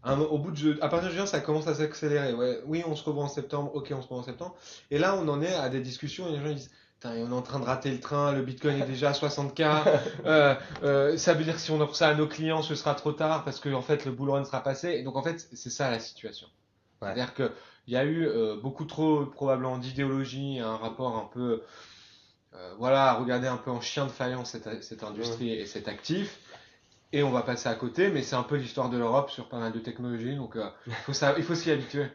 au bout à partir de juin, ça commence à s'accélérer. Ouais, oui, on se revoit en septembre. Ok, on se revoit en septembre. Et là, on en est à des discussions et les gens ils disent. Putain, on est en train de rater le train, le Bitcoin est déjà à 60K. Ça veut dire que si on offre ça à nos clients, ce sera trop tard parce que en fait le bull run sera passé. Et donc en fait, c'est ça la situation. Ouais. C'est-à-dire qu'il y a eu beaucoup trop probablement d'idéologie, un rapport un peu, voilà, à regarder un peu en chien de faïence cette industrie et cet actif. Et on va passer à côté, mais c'est un peu l'histoire de l'Europe sur pas mal de technologies, donc il faut s'y habituer.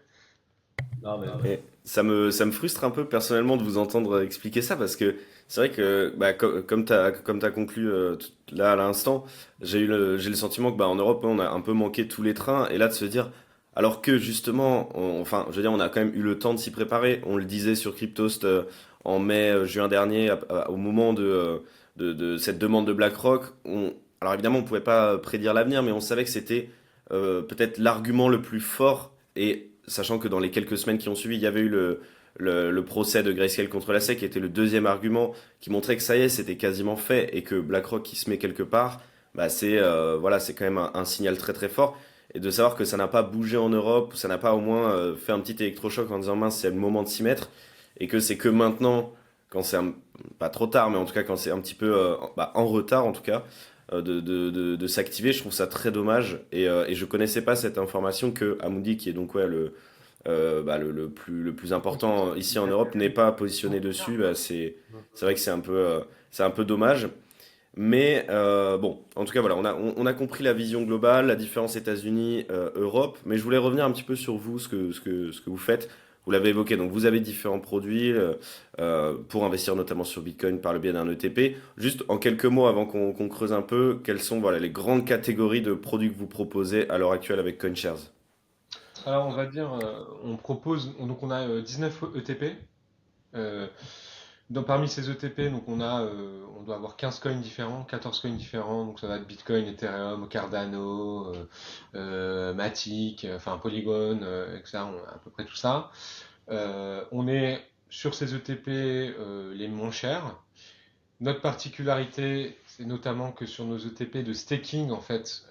Non, mais Et ça me frustre un peu personnellement de vous entendre expliquer ça parce que c'est vrai que bah, comme t'as conclu là à l'instant, j'ai le sentiment que bah, en Europe on a un peu manqué tous les trains et là de se dire alors que justement enfin je veux dire on a quand même eu le temps de s'y préparer. On le disait sur Cryptost en mai juin dernier au moment de cette demande de BlackRock. Alors évidemment on pouvait pas prédire l'avenir mais on savait que c'était peut-être l'argument le plus fort et sachant que dans les quelques semaines qui ont suivi, il y avait eu le procès de Grayscale contre la SEC, qui était le deuxième argument, qui montrait que ça y est, c'était quasiment fait, et que BlackRock qui se met quelque part, bah voilà, c'est quand même un signal très très fort. Et de savoir que ça n'a pas bougé en Europe, ça n'a pas au moins fait un petit électrochoc en disant mince, c'est le moment de s'y mettre, et que c'est que maintenant, quand pas trop tard, mais en tout cas quand c'est un petit peu bah, en retard en tout cas, de s'activer. Je trouve ça très dommage. Et je connaissais pas cette information que Amundi, qui est donc ouais, bah, le plus important ici en Europe, n'est pas positionné dessus. Bah, c'est vrai que c'est un peu dommage. Mais bon, en tout cas, voilà, on a compris la vision globale, la différence États-Unis, Europe. Mais je voulais revenir un petit peu sur vous, ce que vous faites. Vous l'avez évoqué, donc vous avez différents produits pour investir notamment sur Bitcoin par le biais d'un ETP. Juste en quelques mots avant qu'on creuse un peu, quelles sont voilà, les grandes catégories de produits que vous proposez à l'heure actuelle avec CoinShares? Alors on va dire, on propose, donc on a 19 ETP. Euh, parmi ces ETP, donc on doit avoir 15 coins différents, 14 coins différents, donc ça va être Bitcoin, Ethereum, Cardano, Matic, enfin Polygon, etc. On a à peu près tout ça. On est sur ces ETP les moins chers. Notre particularité, c'est notamment que sur nos ETP de staking, en fait,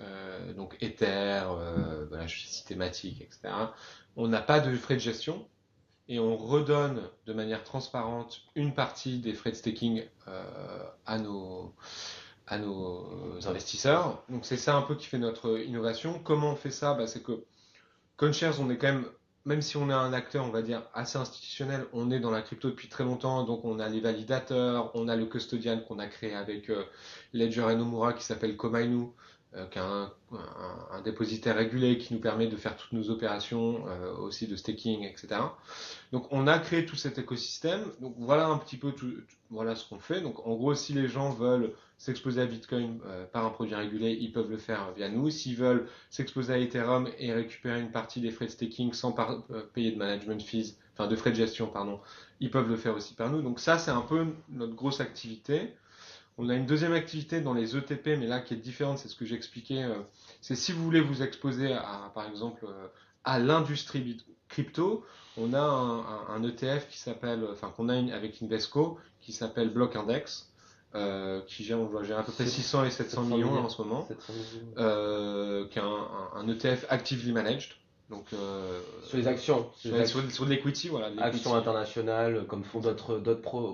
donc Ether, voilà, je suis systématique, etc., on n'a pas de frais de gestion et on redonne de manière transparente une partie des frais de staking à nos investisseurs. Donc c'est ça un peu qui fait notre innovation. Comment on fait ça? Bah, c'est que CoinShares, on est quand même, même si on est un acteur, on va dire, assez institutionnel, on est dans la crypto depuis très longtemps, donc on a les validateurs, on a le custodian qu'on a créé avec Ledger et Nomura qui s'appelle Komainu, qui est un dépositaire régulé qui nous permet de faire toutes nos opérations, aussi de staking, etc. Donc on a créé tout cet écosystème. Donc voilà un petit peu voilà ce qu'on fait. Donc en gros, si les gens veulent s'exposer à Bitcoin par un produit régulé, ils peuvent le faire via nous. S'ils veulent s'exposer à Ethereum et récupérer une partie des frais de staking sans payer de management fees, enfin de frais de gestion, pardon, ils peuvent le faire aussi par nous. Donc ça, c'est un peu notre grosse activité. On a une deuxième activité dans les ETP, mais là qui est différente, c'est ce que j'expliquais. C'est si vous voulez vous exposer à, par exemple, à l'industrie crypto, on a un ETF qui s'appelle, enfin qu'on a avec Invesco, qui s'appelle Block Index, qui gère, on doit gérer à peu près 600 et 700 millions là, en ce moment, 700 millions. qui est un ETF actively managed. Donc, Sur les actions, sur de l'equity, voilà. actions internationales, comme font d'autres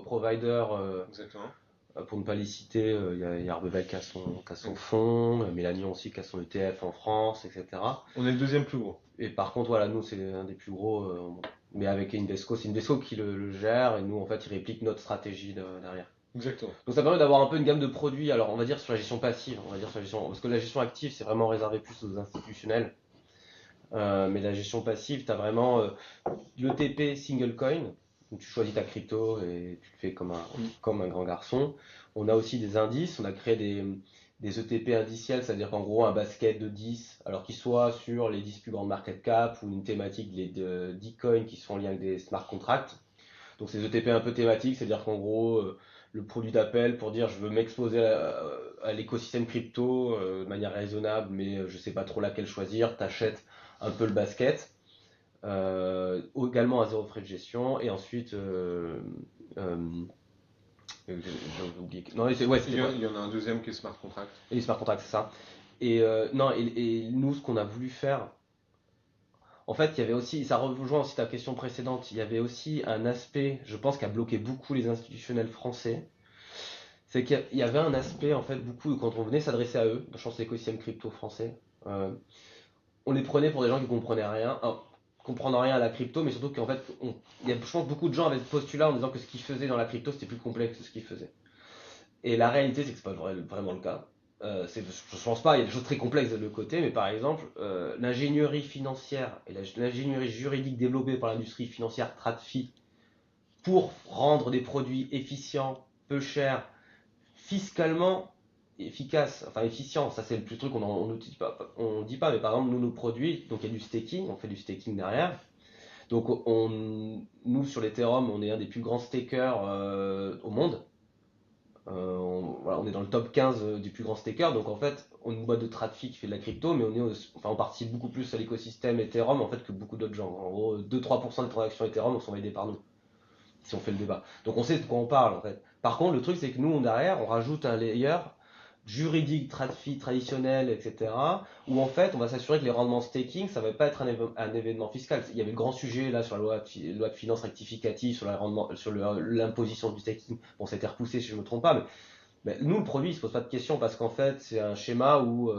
providers, Exactement. pour ne pas les citer, il y a Arbevel qui a son fonds, Mélanion aussi qui a son ETF en France, etc. On est le deuxième plus gros. Et par contre, voilà, nous, c'est un des plus gros, mais avec Invesco, c'est Invesco qui le gère, et nous, en fait, ils répliquent notre stratégie derrière. Exactement. Donc ça permet d'avoir un peu une gamme de produits, alors on va dire sur la gestion passive, on va dire sur la gestion, parce que la gestion active, c'est vraiment réservé plus aux institutionnels. Mais la gestion passive, tu as vraiment l'ETP single coin, où tu choisis ta crypto et tu le fais comme un grand garçon. On a aussi des indices, on a créé des ETP indiciels, c'est-à-dire qu'en gros un basket de 10, alors qu'il soit sur les 10 plus grandes market cap ou une thématique de 10 coins qui sont en lien avec des smart contracts. Donc ces ETP un peu thématiques, c'est-à-dire qu'en gros le produit d'appel pour dire je veux m'exposer à l'écosystème crypto de manière raisonnable, mais je sais pas trop laquelle choisir, t'achètes un peu le basket, également à zéro frais de gestion, et ensuite J'ai oublié. Non, ouais, c'était Il y en a un deuxième qui est smart contract. et smart contract, c'est ça. Et non, et nous, ce qu'on a voulu faire, en fait, il y avait aussi, ça rejoint aussi ta question précédente, il y avait aussi un aspect, je pense, qui a bloqué beaucoup les institutionnels français. C'est qu'il y avait un aspect, en fait, beaucoup, quand on venait s'adresser à eux, je pense l'écosystème crypto français, on les prenait pour des gens qui comprenaient rien, comprennent rien à la crypto, mais surtout qu'en fait, il y a, je pense, beaucoup de gens avaient ce postulat en disant que ce qu'ils faisaient dans la crypto, c'était plus complexe que ce qu'ils faisaient. Et la réalité, c'est que c'est pas vraiment le cas. Je pense pas, il y a des choses très complexes de l'autre côté, mais par exemple, l'ingénierie financière et l'ingénierie juridique développée par l'industrie financière TradFi pour rendre des produits efficients, peu chers, fiscalement efficaces, enfin efficients, ça c'est le plus truc on dit pas, mais par exemple, nous, nos produits, donc il y a du staking, on fait du staking derrière. Donc nous, sur l'Ethereum, on est un des plus grands stakers au monde. Voilà, on est dans le top 15 du plus grand staker, donc en fait, on est une boîte de TradFi qui fait de la crypto, mais on participe beaucoup plus à l'écosystème Ethereum en fait que beaucoup d'autres gens. En gros, 2-3% des transactions Ethereum sont validées par nous, si on fait le débat. Donc on sait de quoi on parle en fait. Par contre, le truc c'est que nous, derrière, on rajoute un layer juridique, TradFi traditionnel, etc. Où en fait, on va s'assurer que les rendements staking, ça ne va pas être un événement fiscal. Il y avait le grand sujet là sur la loi de finances rectificative, sur l'imposition du staking. Bon, ça a été repoussé si je ne me trompe pas, mais nous, le produit, il se pose pas de questions parce qu'en fait, c'est un schéma où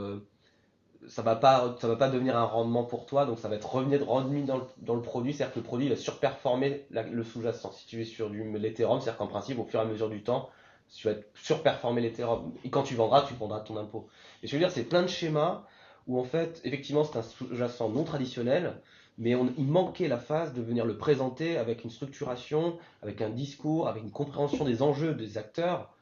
ça va pas devenir un rendement pour toi, donc ça va être remis dans le produit, c'est-à-dire que le produit il va surperformer le sous-jacent. Si tu es sur l'Ethereum, c'est-à-dire qu'en principe, au fur et à mesure du temps, tu vas surperformer l'Ethereum. Et quand tu vendras ton impôt. Et je veux dire, c'est plein de schémas où en fait, effectivement, c'est un sous-jacent non traditionnel, mais il manquait la phase de venir le présenter avec une structuration, avec un discours, avec une compréhension des enjeux des acteurs,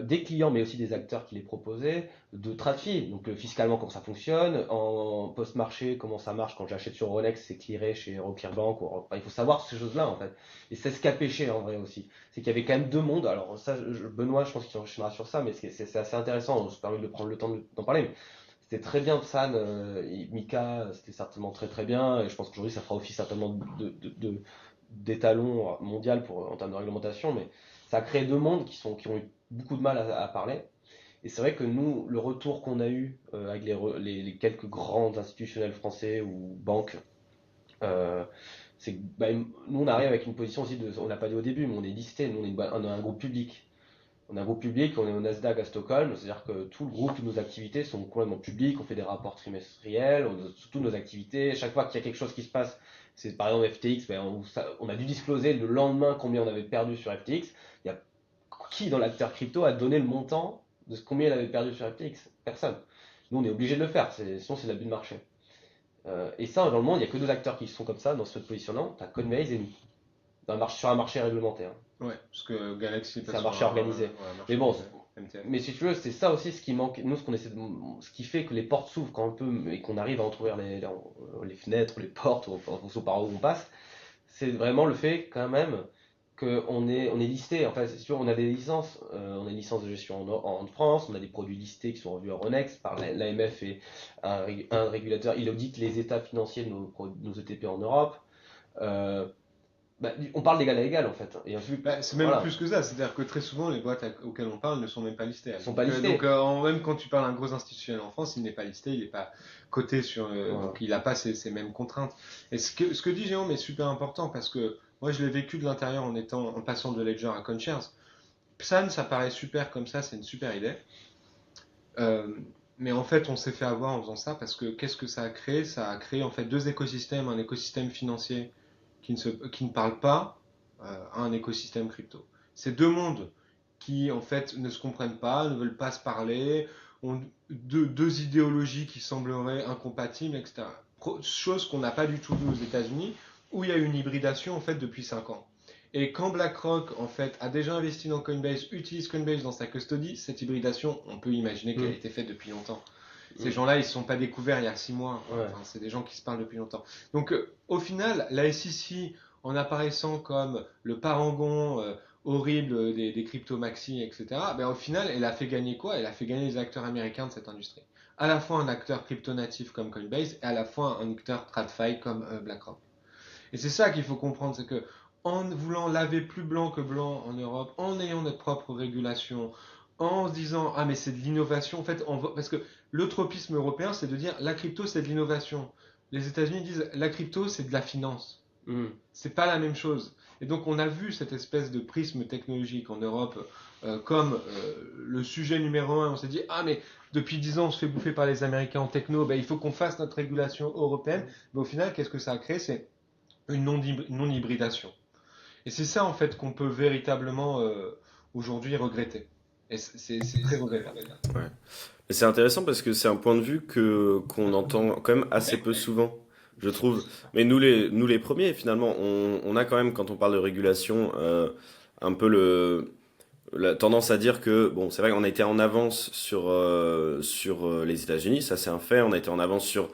des clients, mais aussi des acteurs qui les proposaient, de TradFi, donc fiscalement comment ça fonctionne, en post-marché comment ça marche quand j'achète sur Euronext, c'est clearé chez Euroclearbank, il faut savoir ces choses-là en fait. Et c'est ce qu'a pêché en vrai aussi, c'est qu'il y avait quand même deux mondes. Alors ça, Benoît, je pense qu'il enchaînera sur ça, mais c'est assez intéressant, on se permet de prendre le temps d'en parler. Mais c'était très bien San, Mika, c'était certainement très très bien, et je pense qu'aujourd'hui ça fera office certainement d'étalon mondial en termes de réglementation, mais ça a créé deux mondes qui ont eu beaucoup de mal à parler. Et c'est vrai que nous, le retour qu'on a eu avec les quelques grands institutionnels français ou banques, euh, c'est que nous, on arrive avec une position aussi on n'a pas dit au début, mais on est listé, nous, on a un groupe public. On a un groupe public, on est au Nasdaq à Stockholm, c'est-à-dire que tout le groupe, nos activités sont complètement publiques, on fait des rapports trimestriels, toutes nos activités, chaque fois qu'il y a quelque chose qui se passe, c'est par exemple FTX, on a dû discloser le lendemain combien on avait perdu sur FTX. Il y a qui dans l'acteur crypto a donné le montant de combien il avait perdu sur FTX? Personne. Nous, on est obligé de le faire, sinon c'est l'abus de marché. Et ça, dans le monde, il n'y a que deux acteurs qui sont comme ça, dans cette position-là. Tu as Coinbase et nous, sur un marché réglementé. Hein. Ouais, parce que Galaxy c'est un marché organisé. Mais bon, mais si tu veux, c'est ça aussi ce qui manque. Nous, ce qui fait que les portes s'ouvrent quand on peut et qu'on arrive à entrouvrir les fenêtres, les portes, par où on passe, c'est vraiment le fait quand même qu'on est listé. En fait, c'est sûr, on a des licences, on a une licence de gestion en France, on a des produits listés qui sont revus à Euronext par l'AMF et un régulateur. Il audite les états financiers de nos ETP en Europe. On parle d'égal à égal en fait. Et ensuite, c'est même plus que ça, c'est-à-dire que très souvent les boîtes auxquelles on parle ne sont même pas listées. Elles sont pas listées. Donc même quand tu parles d'un gros institutionnel en France, il n'est pas listé, il n'est pas coté sur, donc il n'a pas ces mêmes contraintes. Et ce que dit Jérôme est super important parce que moi je l'ai vécu de l'intérieur en passant de Ledger à CoinShares. Psan, ça paraît super comme ça, c'est une super idée. Mais en fait, on s'est fait avoir en faisant ça parce que qu'est-ce que ça a créé? Ça a créé en fait deux écosystèmes, un écosystème financier qui ne parle pas à un écosystème crypto. C'est deux mondes qui en fait ne se comprennent pas, ne veulent pas se parler, ont deux idéologies qui sembleraient incompatibles, etc. Chose qu'on n'a pas du tout vu aux États-Unis, où il y a une hybridation en fait depuis 5 ans. Et quand BlackRock en fait a déjà investi dans Coinbase, utilise Coinbase dans sa custody, cette hybridation, on peut imaginer qu'elle a été faite depuis longtemps. Ces gens-là, ils ne sont pas découverts il y a 6 mois. Enfin, c'est des gens qui se parlent depuis longtemps. Donc, au final, la SEC, en apparaissant comme le parangon horrible des crypto-maxi, etc., au final, elle a fait gagner quoi? Elle a fait gagner les acteurs américains de cette industrie. À la fois un acteur crypto-natif comme Coinbase et à la fois un acteur TradFi comme BlackRock. Et c'est ça qu'il faut comprendre, c'est que en voulant laver plus blanc que blanc en Europe, en ayant notre propre régulation, en se disant ah mais c'est de l'innovation. En fait, parce que le tropisme européen, c'est de dire la crypto c'est de l'innovation. Les États-Unis disent la crypto c'est de la finance. Hmm. C'est pas la même chose. Et donc on a vu cette espèce de prisme technologique en Europe comme le sujet numéro un. On s'est dit ah mais depuis 10 ans on se fait bouffer par les Américains en techno, ben, il faut qu'on fasse notre régulation européenne. Mais au final qu'est-ce que ça a créé? C'est une non-hybridation. Et c'est ça en fait qu'on peut véritablement aujourd'hui regretter. Et c'est très regrettable. Ouais. Et c'est intéressant parce que c'est un point de vue que qu'on entend quand même assez peu souvent, je trouve. Mais nous les premiers, finalement, on a quand même, quand on parle de régulation, un peu la tendance à dire que, bon, c'est vrai qu'on a été en avance sur les États-Unis, ça c'est un fait. On a été en avance sur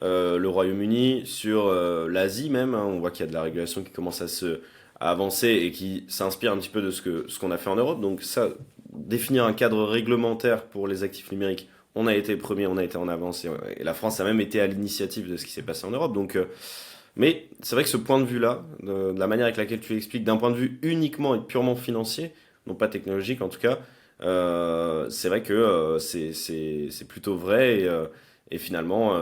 le Royaume-Uni, sur l'Asie même, hein. On voit qu'il y a de la régulation qui commence à avancer et qui s'inspire un petit peu de ce qu'on a fait en Europe. Donc ça, définir un cadre réglementaire pour les actifs numériques, on a été premier, on a été en avance et la France a même été à l'initiative de ce qui s'est passé en Europe. Donc, mais c'est vrai que ce point de vue-là, de la manière avec laquelle tu l'expliques, d'un point de vue uniquement et purement financier, non pas technologique en tout cas, c'est vrai que c'est plutôt vrai et finalement,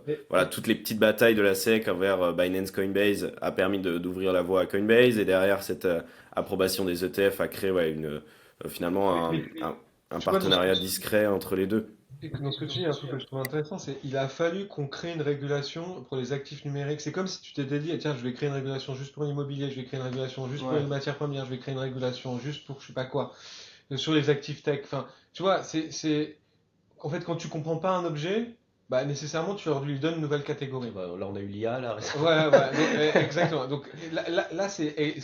Mais, voilà, toutes les petites batailles de la SEC envers Binance Coinbase a permis d'ouvrir la voie à Coinbase et derrière cette approbation des ETF a créé ouais, finalement mais, un tu vois, partenariat discret entre les deux. dans ce que tu dis, un truc que je trouve intéressant, c'est qu'il a fallu qu'on crée une régulation pour les actifs numériques. C'est comme si tu t'étais dit, tiens, je vais créer une régulation juste pour l'immobilier, je vais créer une régulation juste pour Ouais. les matières premières, je vais créer une régulation juste pour je sais pas quoi, sur les actifs tech. Enfin, tu vois, en fait, quand tu comprends pas un objet, bah, nécessairement, tu leur lui donnes une nouvelle catégorie. Bah, là, on a eu l'IA, là, récemment. Ouais, ouais, exactement. Donc là,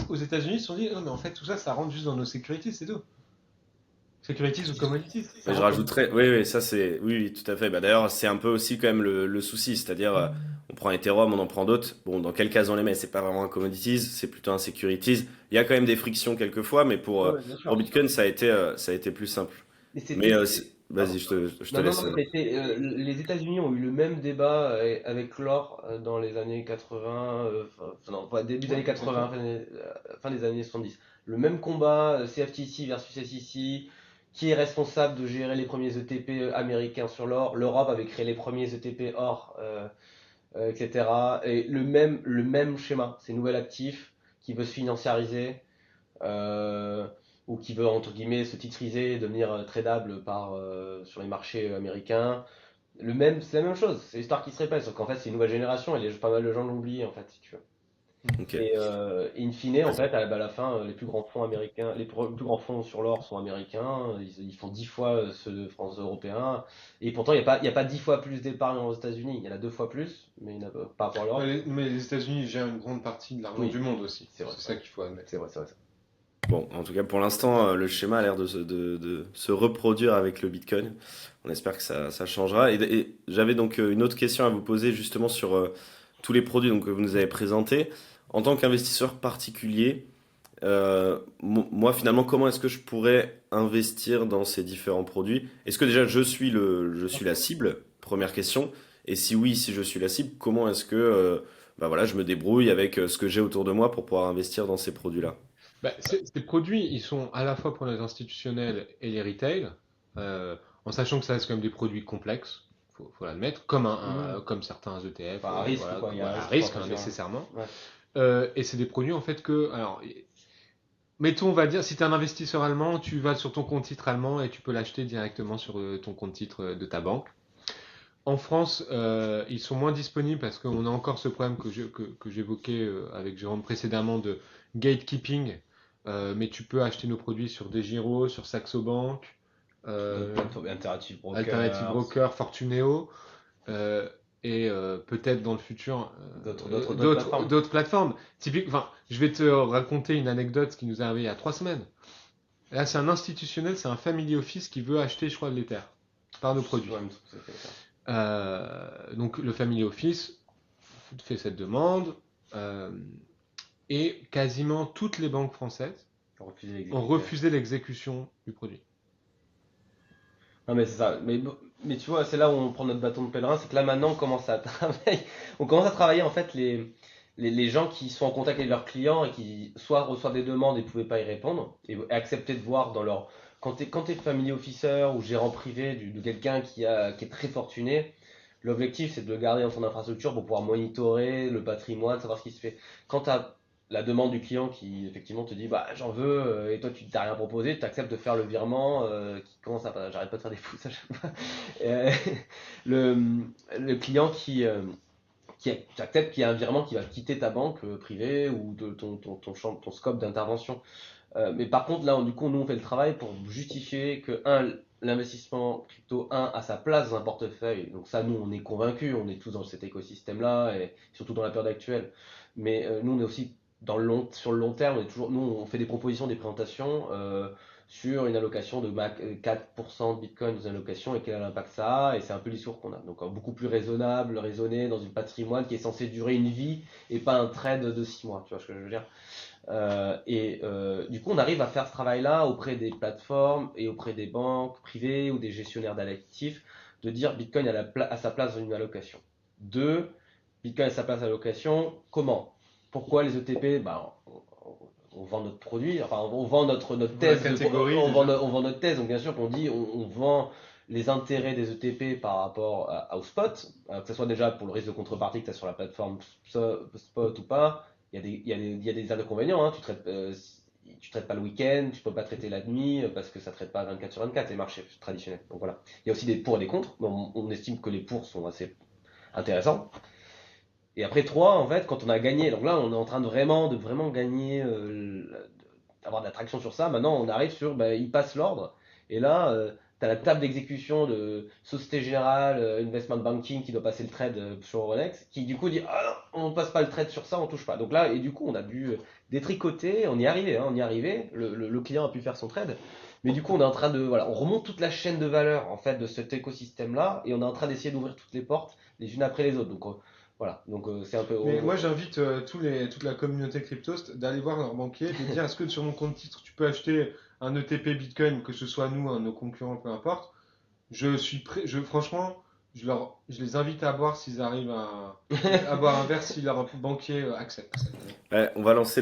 aux États-Unis, ils se sont dit, non, mais en fait, tout ça, ça rentre juste dans nos securities, c'est tout. Securities ou commodities, ça Mais je rentre. rajouterais, oui, oui, ça c'est, oui, oui, tout à fait. Bah, d'ailleurs, c'est un peu aussi quand même le souci, c'est-à-dire, on prend Ethereum, on en prend d'autres. Bon, dans quel cas on les met? C'est pas vraiment un commodities, c'est plutôt un securities. Il y a quand même des frictions quelquefois, mais Ouais, ouais, bien pour sûr. Bitcoin, ça a été plus simple. Mais Mais c'était. vas-y, Pardon. je te Non, non, laisse. non, c'était, les États-Unis ont eu le même débat avec l'or dans les années 80, non, pas début des Ouais, années 80, exactement. fin des années 70. Le même combat, CFTC versus SEC, qui est responsable de gérer les premiers ETP américains sur l'or. L'Europe avait créé les premiers ETP or, etc. Et le même schéma, c'est nouvel actif qui veut se financiariser euh, ou qui veut entre guillemets se titriser et devenir tradable sur les marchés américains. C'est la même chose, c'est l'histoire qui se répète, sauf qu'en fait c'est une nouvelle génération et pas mal de gens l'ont oublié en fait, si tu veux. Ok. In fine, en Vas-y. fait, à la fin, les plus grands fonds américains, plus grands fonds sur l'or sont américains, ils font 10 fois ceux de France européens, et pourtant il y a pas 10 fois plus d'épargne aux États-Unis, il y en a 2 fois plus, mais par rapport à Ouais, l'Europe. mais les États-Unis gèrent une grande partie de l'argent Oui, du monde aussi. c'est vrai, C'est ça qu'il faut admettre. c'est vrai, c'est vrai. Bon, en tout cas, pour l'instant, le schéma a l'air de se reproduire avec le Bitcoin. On espère que ça changera. Et j'avais donc une autre question à vous poser justement sur tous les produits donc, que vous nous avez présentés. En tant qu'investisseur particulier, moi finalement, comment est-ce que je pourrais investir dans ces différents produits? Est-ce que déjà je suis la cible? Première question. Et si oui, si je suis la cible, comment est-ce que bah voilà, je me débrouille avec ce que j'ai autour de moi pour pouvoir investir dans ces produits-là? Bah, ces produits, ils sont à la fois pour les institutionnels et les retail, euh, en sachant que ça reste quand même des produits complexes, faut l'admettre, comme, Mhm. comme certains ETF, Enfin, à risque, voilà, quoi, il y a un voilà, à risque pour risque la mesure. nécessairement. Ouais. Et c'est des produits en fait que, alors, mettons, on va dire, si tu es un investisseur allemand, tu vas sur ton compte titre allemand et tu peux l'acheter directement sur ton compte titre de ta banque. En France, ils sont moins disponibles parce qu'on a encore ce problème que j'évoquais avec Jérôme précédemment de gatekeeping. Mais tu peux acheter nos produits sur DEGIRO, sur Saxo Bank, euh, Interactive Alternative Brokers, Broker, Fortuneo, euh, et peut-être dans le futur d'autres plateformes. d'autres plateformes. Enfin, je vais te raconter une anecdote qui nous est arrivée il y a 3 semaines. Là, c'est un institutionnel, c'est un family office qui veut acheter, je crois, de l'Ether par nos produits. Ouais, il me semble que c'est ça. Donc le Family Office fait cette demande euh, et quasiment toutes les banques françaises Pour refuser ont l'exécution. refusé l'exécution du produit. Non, mais c'est ça. Mais tu vois, c'est là où on prend notre bâton de pèlerin, c'est que là maintenant on commence à travailler en fait les gens qui sont en contact avec leurs clients et qui soit reçoivent des demandes et ne pouvaient pas y répondre, et accepter de voir dans leur... Quand tu es family officer ou gérant privé de quelqu'un qui est très fortuné, l'objectif c'est de le garder dans son infrastructure pour pouvoir monitorer le patrimoine, savoir ce qui se fait. Quand tu as la demande du client qui effectivement te dit bah j'en veux et toi tu t'as rien proposé, tu acceptes de faire le virement qui commence à... J'arrête pas de faire des pouces à chaque fois. Euh, le, le client qui accepte qu'il y a un virement qui va quitter ta banque privée ou de ton scope d'intervention. Mais par contre, là, du coup, nous, on fait le travail pour justifier que, l'investissement crypto, a sa place dans un portefeuille. Donc ça, nous, on est convaincus, on est tous dans cet écosystème-là, et surtout dans la période actuelle. Mais nous, on est aussi sur le long terme, nous, on fait des propositions, des présentations sur une allocation de 4% de Bitcoin dans une allocation et quel est l'impact ça a. Et c'est un peu le discours qu'on a. Donc beaucoup plus raisonnable, raisonné dans une patrimoine qui est censé durer une vie et pas un trade de 6 mois. Tu vois ce que je veux dire? Du coup, on arrive à faire ce travail-là auprès des plateformes et auprès des banques privées ou des gestionnaires d'actifs, de dire Bitcoin a sa place dans une allocation. Deux, Bitcoin a sa place dans l'allocation. Comment? Pourquoi les ETP? Bah, on vend notre produit, enfin on vend notre thèse, on vend notre thèse. Donc bien sûr qu'on dit on vend les intérêts des ETP par rapport au spot, que ce soit déjà pour le risque de contrepartie que tu as sur la plateforme spot ou pas. Il y a des inconvénients, hein. Tu traites pas le week-end, tu peux pas traiter la nuit parce que ça traite pas 24 sur 24 les marchés traditionnels. Donc voilà. Il y a aussi des pour et des contre. On estime que les pour sont assez intéressants. Et après 3, en fait, quand on a gagné, donc là, on est en train de vraiment gagner, avoir de la traction sur ça. Maintenant, on arrive sur, bah, il passe l'ordre. Et là, tu as la table d'exécution de Société Générale, Investment Banking qui doit passer le trade sur Euronext, qui du coup dit, ah, on passe pas le trade sur ça, on touche pas. Donc là, et du coup, on a dû détricoter, on y est arrivé, hein, on y est arrivé. Le client a pu faire son trade. Mais du coup, on est en train de, voilà, on remonte toute la chaîne de valeur, en fait, de cet écosystème-là, et on est en train d'essayer d'ouvrir toutes les portes, les unes après les autres. Donc, voilà, donc c'est un peu. Mais moi, j'invite toute la communauté crypto d'aller voir leur banquier, de dire est-ce que sur mon compte titre, tu peux acheter un ETP Bitcoin, que ce soit nous, un de nos concurrents, peu importe. Je suis prêt, franchement, je les invite à boire s'ils arrivent à boire un verre si leur banquier accepte. Ouais, on va lancer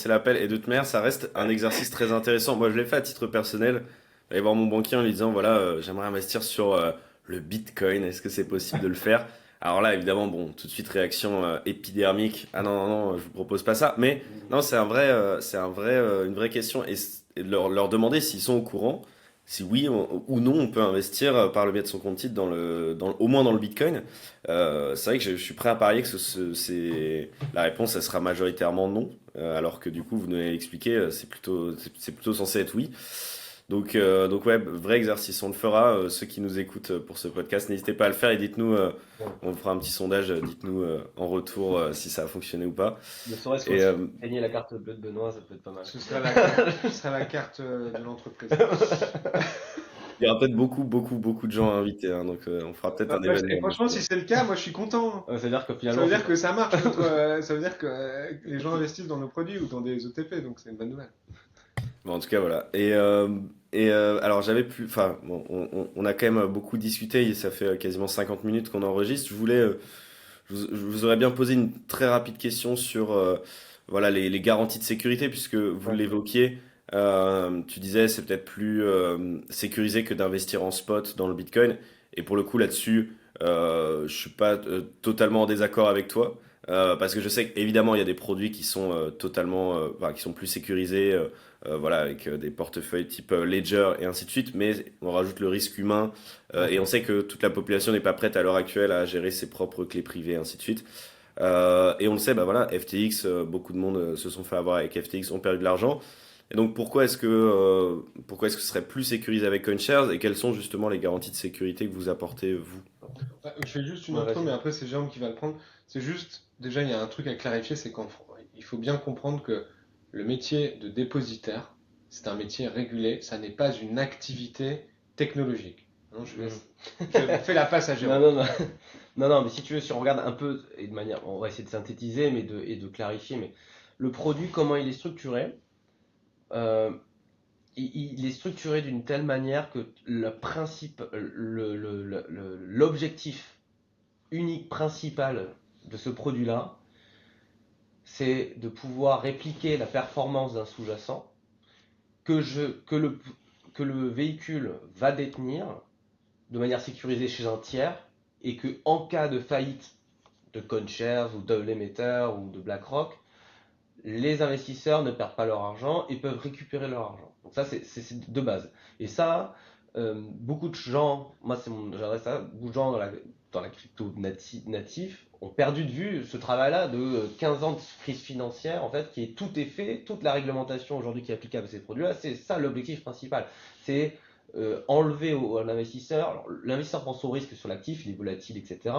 l'appel et de toute manière, ça reste un exercice très intéressant. Moi, je l'ai fait à titre personnel. Aller voir mon banquier en lui disant, voilà, j'aimerais investir sur le Bitcoin. Est-ce que c'est possible de le faire? Alors là, évidemment, bon, tout de suite réaction épidermique. Ah non, non, non, je vous propose pas ça. Mais non, une vraie question et de leur demander s'ils sont au courant, si oui ou non, on peut investir par le biais de son compte titre au moins dans le Bitcoin. C'est vrai que je suis prêt à parier que la réponse, elle sera majoritairement non, alors que du coup, vous nous l'avez expliqué, c'est plutôt censé être oui. Donc ouais, vrai exercice, on le fera. Ceux qui nous écoutent pour ce podcast, n'hésitez pas à le faire et dites-nous, on fera un petit sondage, dites-nous en retour si ça a fonctionné ou pas. Ne serait-ce Et que gagner la carte bleue de Benoît, ça peut être pas mal. Ce sera la carte de l'entreprise. il y aura peut-être beaucoup de gens à inviter, hein, donc on fera peut-être un Et événement. franchement, si c'est le cas, moi je suis content. Ça veut dire que Ça finalement. veut dire que ça marche. Ça veut dire que les gens investissent dans nos produits ou dans des ETP, donc c'est une bonne nouvelle. Bon, en tout cas, voilà. Alors, enfin, bon, on a quand même beaucoup discuté. Ça fait quasiment 50 minutes qu'on enregistre. Je vous aurais bien posé une très rapide question sur, voilà, les garanties de sécurité, puisque vous Ouais. l'évoquiez. Tu disais, c'est peut-être plus sécurisé que d'investir en spot dans le Bitcoin. Et pour le coup, là-dessus, je suis pas totalement en désaccord avec toi. Parce que je sais qu'évidemment, il y a des produits qui sont enfin, qui sont plus sécurisés, voilà, avec des portefeuilles type Ledger et ainsi de suite, mais on rajoute le risque humain, et on sait que toute la population n'est pas prête à l'heure actuelle à gérer ses propres clés privées, et ainsi de suite. Et on le sait, bah voilà, FTX, beaucoup de monde se sont fait avoir avec FTX, ont perdu de l'argent. Et donc pourquoi est-ce que ce serait plus sécurisé avec CoinShares et quelles sont justement les garanties de sécurité que vous apportez vous? Je fais juste une Ouais, intro, vas-y. mais après c'est Jérôme qui va le prendre. C'est juste, déjà il y a un truc à clarifier, c'est qu'il faut bien comprendre que le métier de dépositaire, c'est un métier régulé, ça n'est pas une activité technologique. Non, je fais la passe à Non, Jérôme. non, non. Non, non, mais si tu veux, si on regarde un peu, et de manière, on va essayer de synthétiser, et de clarifier, mais le produit, comment il est structuré, euh, il est structuré d'une telle manière que le principe, l'objectif unique principal de ce produit-là, c'est de pouvoir répliquer la performance d'un sous-jacent que le véhicule va détenir de manière sécurisée chez un tiers et que en cas de faillite de CoinShares ou d'Emeter ou de BlackRock, les investisseurs ne perdent pas leur argent et peuvent récupérer leur argent. Donc ça, c'est de base. Et ça, beaucoup de gens, moi j'adresse ça, beaucoup de gens dans la crypto natif ont perdu de vue ce travail-là de 15 ans de crise financière, en fait, tout est fait, toute la réglementation aujourd'hui qui est applicable à ces produits-là, c'est ça l'objectif principal. C'est enlever à l'investisseur, alors l'investisseur prend son risque sur l'actif, il est volatile, etc.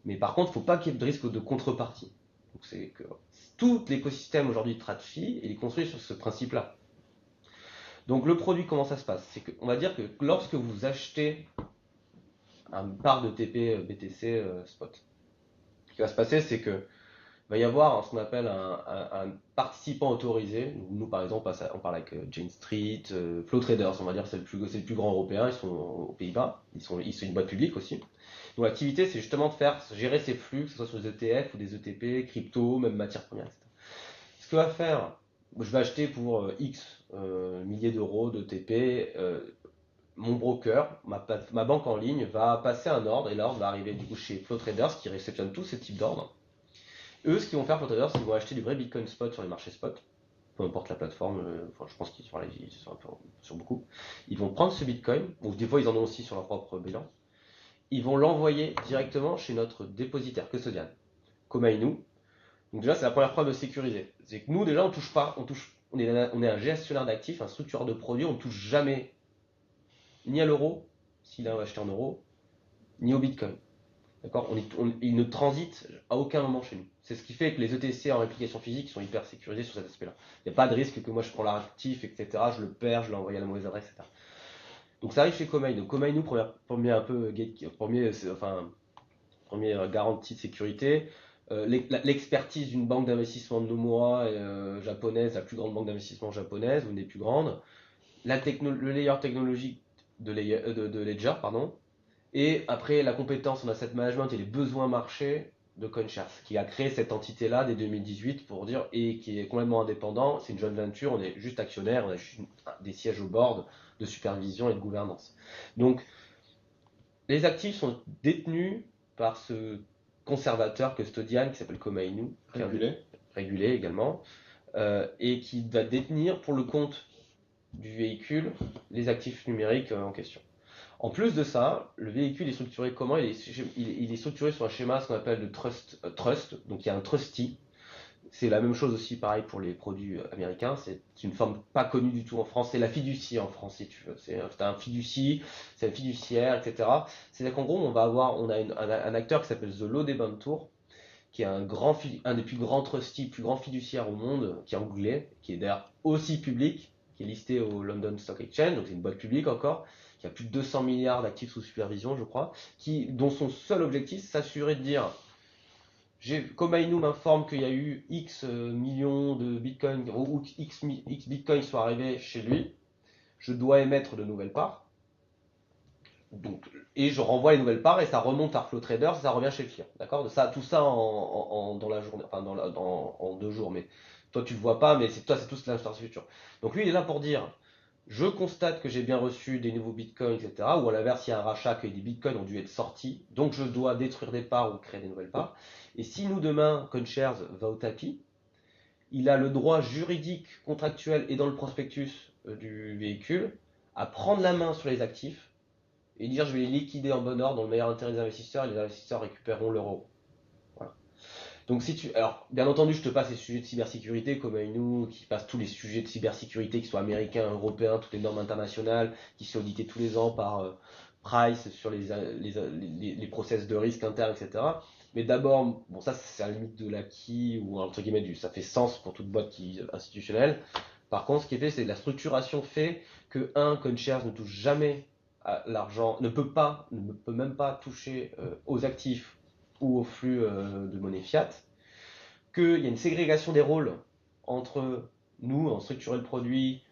Mais par contre, il ne faut pas qu'il y ait de risque de contrepartie. Donc c'est que tout l'écosystème aujourd'hui de TradFi, il est construit sur ce principe-là. Donc le produit, comment ça se passe? C'est qu'on va dire que lorsque vous achetez un part de TP BTC spot, ce qui va se passer, c'est que va y avoir ce qu'on appelle un participant autorisé. Nous, par exemple, on parle avec Jane Street, Flow Traders, on va dire, c'est le plus grand européen, ils sont aux Pays-Bas, ils sont une boîte publique aussi. Donc l'activité, c'est justement de gérer ces flux, que ce soit sur des ETF ou des ETP, crypto, même matières premières, etc. Ce que va faire, je vais acheter pour X milliers d'euros de TP, mon broker, ma banque en ligne, va passer un ordre, et l'ordre va arriver du coup chez Flow Traders qui réceptionne tous ces types d'ordres. Eux, ce qu'ils vont faire, Flow Traders, c'est qu'ils vont acheter du vrai Bitcoin spot sur les marchés spot, peu importe la plateforme, je pense qu'ils sont sur beaucoup. Ils vont prendre ce Bitcoin, ou des fois ils en ont aussi sur leur propre bilan, ils vont l'envoyer directement chez notre dépositaire custodian, Komainu. Donc déjà, c'est la première preuve de sécuriser. C'est que nous, déjà, on touche pas, on est un gestionnaire d'actifs, un structureur de produits, on ne touche jamais ni à l'euro, s'il a acheté en euros, ni au Bitcoin. D'accord, il ne transite à aucun moment chez nous. C'est ce qui fait que les ETC en réplication physique sont hyper sécurisés sur cet aspect-là. Il n'y a pas de risque que moi je prends l'actif, etc., je le perds, je l'ai envoyé à la mauvaise adresse, etc. Donc ça arrive chez Komainu. Donc Komainu, première garantie de sécurité. L'expertise d'une banque d'investissement de Nomura japonaise, la plus grande banque d'investissement japonaise, une des plus grandes. Le layer technologique de Ledger, pardon. Et après, la compétence en asset management et les besoins marchés de CoinShares, qui a créé cette entité-là dès 2018 pour dire, et qui est complètement indépendant. C'est une joint venture, on est juste actionnaire, on a juste des sièges au board de supervision et de gouvernance. Donc, les actifs sont détenus par ce conservateur custodian qui s'appelle Komainu, régulé également, et qui va détenir pour le compte du véhicule les actifs numériques en question. En plus de ça, le véhicule est structuré comment? Il est structuré sur un schéma ce qu'on appelle de trust, donc il y a un trustee. C'est la même chose aussi, pareil pour les produits américains. C'est une forme pas connue du tout en France. C'est la fiducie en France, si tu veux. C'est un fiducie, c'est un fiduciaire, etc. C'est-à-dire qu'en gros, on a un acteur qui s'appelle The Law Debenture, qui est un des plus grands trustees, plus grands fiduciaires au monde, qui est anglais, qui est d'ailleurs aussi public, qui est listé au London Stock Exchange, donc c'est une boîte publique encore, qui a plus de 200 milliards d'actifs sous supervision, je crois, dont son seul objectif, c'est s'assurer de dire Komainu m'informe qu'il y a eu X millions de bitcoins, ou X bitcoins sont arrivés chez lui, je dois émettre de nouvelles parts. Donc, et je renvoie les nouvelles parts et ça remonte à Flow Traders, ça revient chez le client. D'accord? Tout ça dans la journée, enfin en 2 jours, mais toi tu le vois pas, mais c'est tout l'infrastructure. Donc lui il est là pour dire je constate que j'ai bien reçu des nouveaux bitcoins, etc. Ou à l'inverse, il y a un rachat, que des bitcoins ont dû être sortis, donc je dois détruire des parts ou créer des nouvelles parts. Et si nous demain, CoinShares va au tapis, il a le droit juridique, contractuel et dans le prospectus du véhicule à prendre la main sur les actifs et dire je vais les liquider en bon ordre dans le meilleur intérêt des investisseurs et les investisseurs récupéreront leur euro. Voilà. Donc alors bien entendu je te passe les sujets de cybersécurité comme nous qui passe tous les sujets de cybersécurité qui soient américains, européens, toutes les normes internationales qui sont auditées tous les ans par Price sur les process de risque interne, etc. Mais d'abord, bon ça c'est à la limite de l'acquis ou entre guillemets ça fait sens pour toute boîte institutionnelle. Par contre, ce qui est fait, c'est la structuration fait que CoinShares ne touche jamais à l'argent, ne peut même pas toucher aux actifs ou au flux de monnaie fiat, qu'il y a une ségrégation des rôles entre nous, en structurer le produit,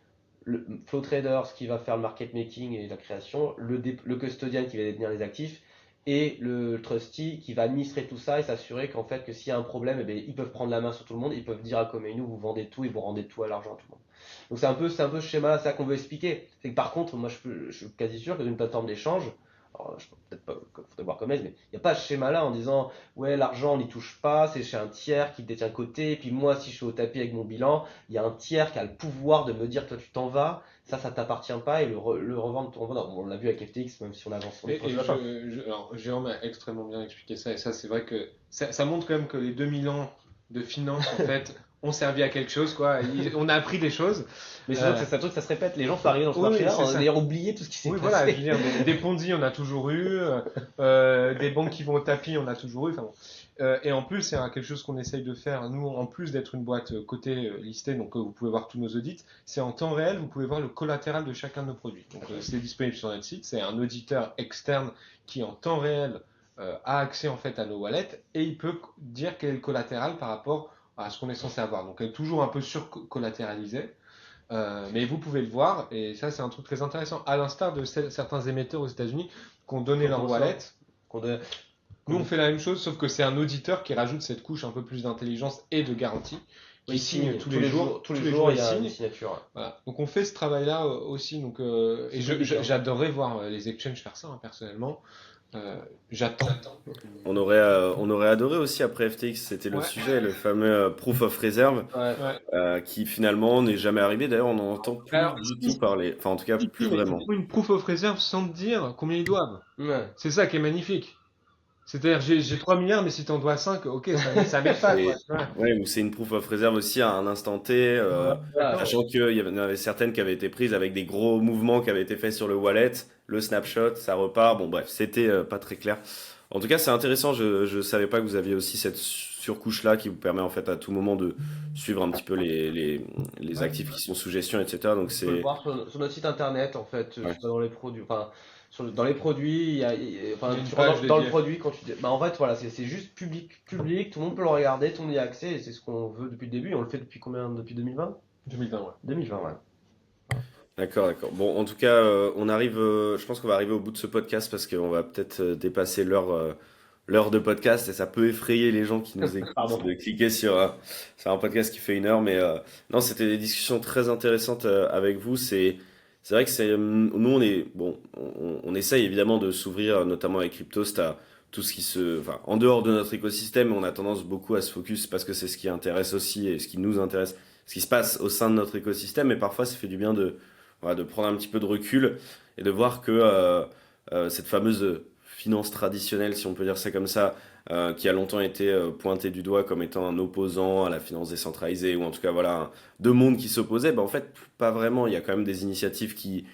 le Flow Traders qui va faire le market making et la création, le custodian qui va détenir les actifs, et le trustee qui va administrer tout ça et s'assurer qu'en fait que s'il y a un problème, eh bien, ils peuvent prendre la main sur tout le monde, ils peuvent dire à Komeinu vous vendez tout et vous rendez tout à l'argent à tout le monde. Donc c'est un peu ce schéma là, ça qu'on veut expliquer. C'est que par contre, moi je suis quasi sûr que d'une plateforme d'échange, alors je peux peut-être pas faudrait voir comme elle, mais il n'y a pas ce schéma là en disant ouais l'argent on n'y touche pas, c'est chez un tiers qui le détient côté, et puis moi si je suis au tapis avec mon bilan, il y a un tiers qui a le pouvoir de me dire toi tu t'en vas, ça t'appartient pas et le revendre, on l'a vu avec FTX, même si on avance sur le projet lapin. Alors, Jérôme a extrêmement bien expliqué ça, et ça, c'est vrai que ça montre quand même que les 2000 ans de finance, en fait, ont servi à quelque chose, quoi. On a appris des choses. Mais sinon, c'est un truc, ça se répète. Les gens sont arrivés dans ce Oui, marché-là c'est en ça. ayant oublié tout ce qui s'est Oui, passé. voilà, je veux dire, des Ponzi, on a toujours eu, des banques qui vont au tapis, on a toujours eu. Enfin, bon. Et en plus, c'est quelque chose qu'on essaye de faire, nous, en plus d'être une boîte cotée, listée, donc vous pouvez voir tous nos audits, c'est en temps réel, vous pouvez voir le collatéral de chacun de nos produits. Donc c'est disponible sur notre site, c'est un auditeur externe qui, en temps réel, a accès en fait à nos wallets et il peut dire quel est le collatéral par rapport à ce qu'on est censé avoir. Donc elle est toujours un peu surcollatéralisée. Mais vous pouvez le voir, et ça c'est un truc très intéressant. À l'instar de certains émetteurs aux États-Unis qui ont donné leur wallet, nous on fait la même chose, sauf que c'est un auditeur qui rajoute cette couche un peu plus d'intelligence et de garantie, qui signe tous les jours. Tous les jours, il y il a signe. une signature. Voilà. Donc on fait ce travail-là aussi. Donc, et j'adorerais voir les exchanges faire ça, hein, personnellement. J'attends. On aurait adoré aussi après FTX, c'était le Ouais. sujet, le fameux Proof of Reserve, Ouais. qui finalement n'est jamais arrivé. D'ailleurs, on n'en entend plus Alors, du tout parler. Enfin, en tout cas, plus mais vraiment. ils font une proof of reserve sans te dire combien ils doivent. Ouais. C'est ça qui est magnifique. C'est-à-dire, j'ai 3 milliards, mais si t'en dois 5, ok, ça m'aide pas, quoi. Et, ouais, ou c'est une Proof of Reserve aussi à un instant T, Voilà. sachant qu'il y en avait certaines qui avaient été prises avec des gros mouvements qui avaient été faits sur le wallet, le snapshot, ça repart. Bon, bref, c'était pas très clair. En tout cas, c'est intéressant. Je savais pas que vous aviez aussi cette surcouche-là qui vous permet en fait à tout moment de suivre un petit peu les actifs qui sont sous gestion, etc. Donc On peut le c'est voir sur notre site internet, en fait, je ouais. sais pas, dans les produits. Enfin, dans les produits, enfin, Il y a une tu page rentres dans le dédiée. produit quand tu. Bah, en fait, voilà, c'est juste public, tout le monde peut le regarder, tout le monde y a accès, et c'est ce qu'on veut depuis le début. Et on le fait depuis combien? Depuis 2020? 2020, ouais. 2020, ouais. D'accord, d'accord. Bon, en tout cas, on arrive. Je pense qu'on va arriver au bout de ce podcast parce qu'on va peut-être dépasser l'heure de podcast et ça peut effrayer les gens qui nous écoutent Pardon. de cliquer sur un podcast qui fait 1 heure. Mais non, c'était des discussions très intéressantes avec vous. C'est vrai que nous on est bon, on essaye évidemment de s'ouvrir, notamment avec Cryptost à tout ce qui enfin, en dehors de notre écosystème, on a tendance beaucoup à se focus parce que c'est ce qui intéresse aussi et ce qui nous intéresse, ce qui se passe au sein de notre écosystème. Mais parfois, ça fait du bien voilà, de prendre un petit peu de recul et de voir que cette fameuse finance traditionnelle, si on peut dire ça comme ça, qui a longtemps été pointée du doigt comme étant un opposant à la finance décentralisée, ou en tout cas voilà, deux mondes qui s'opposaient, ben en fait pas vraiment, il y a quand même des initiatives qui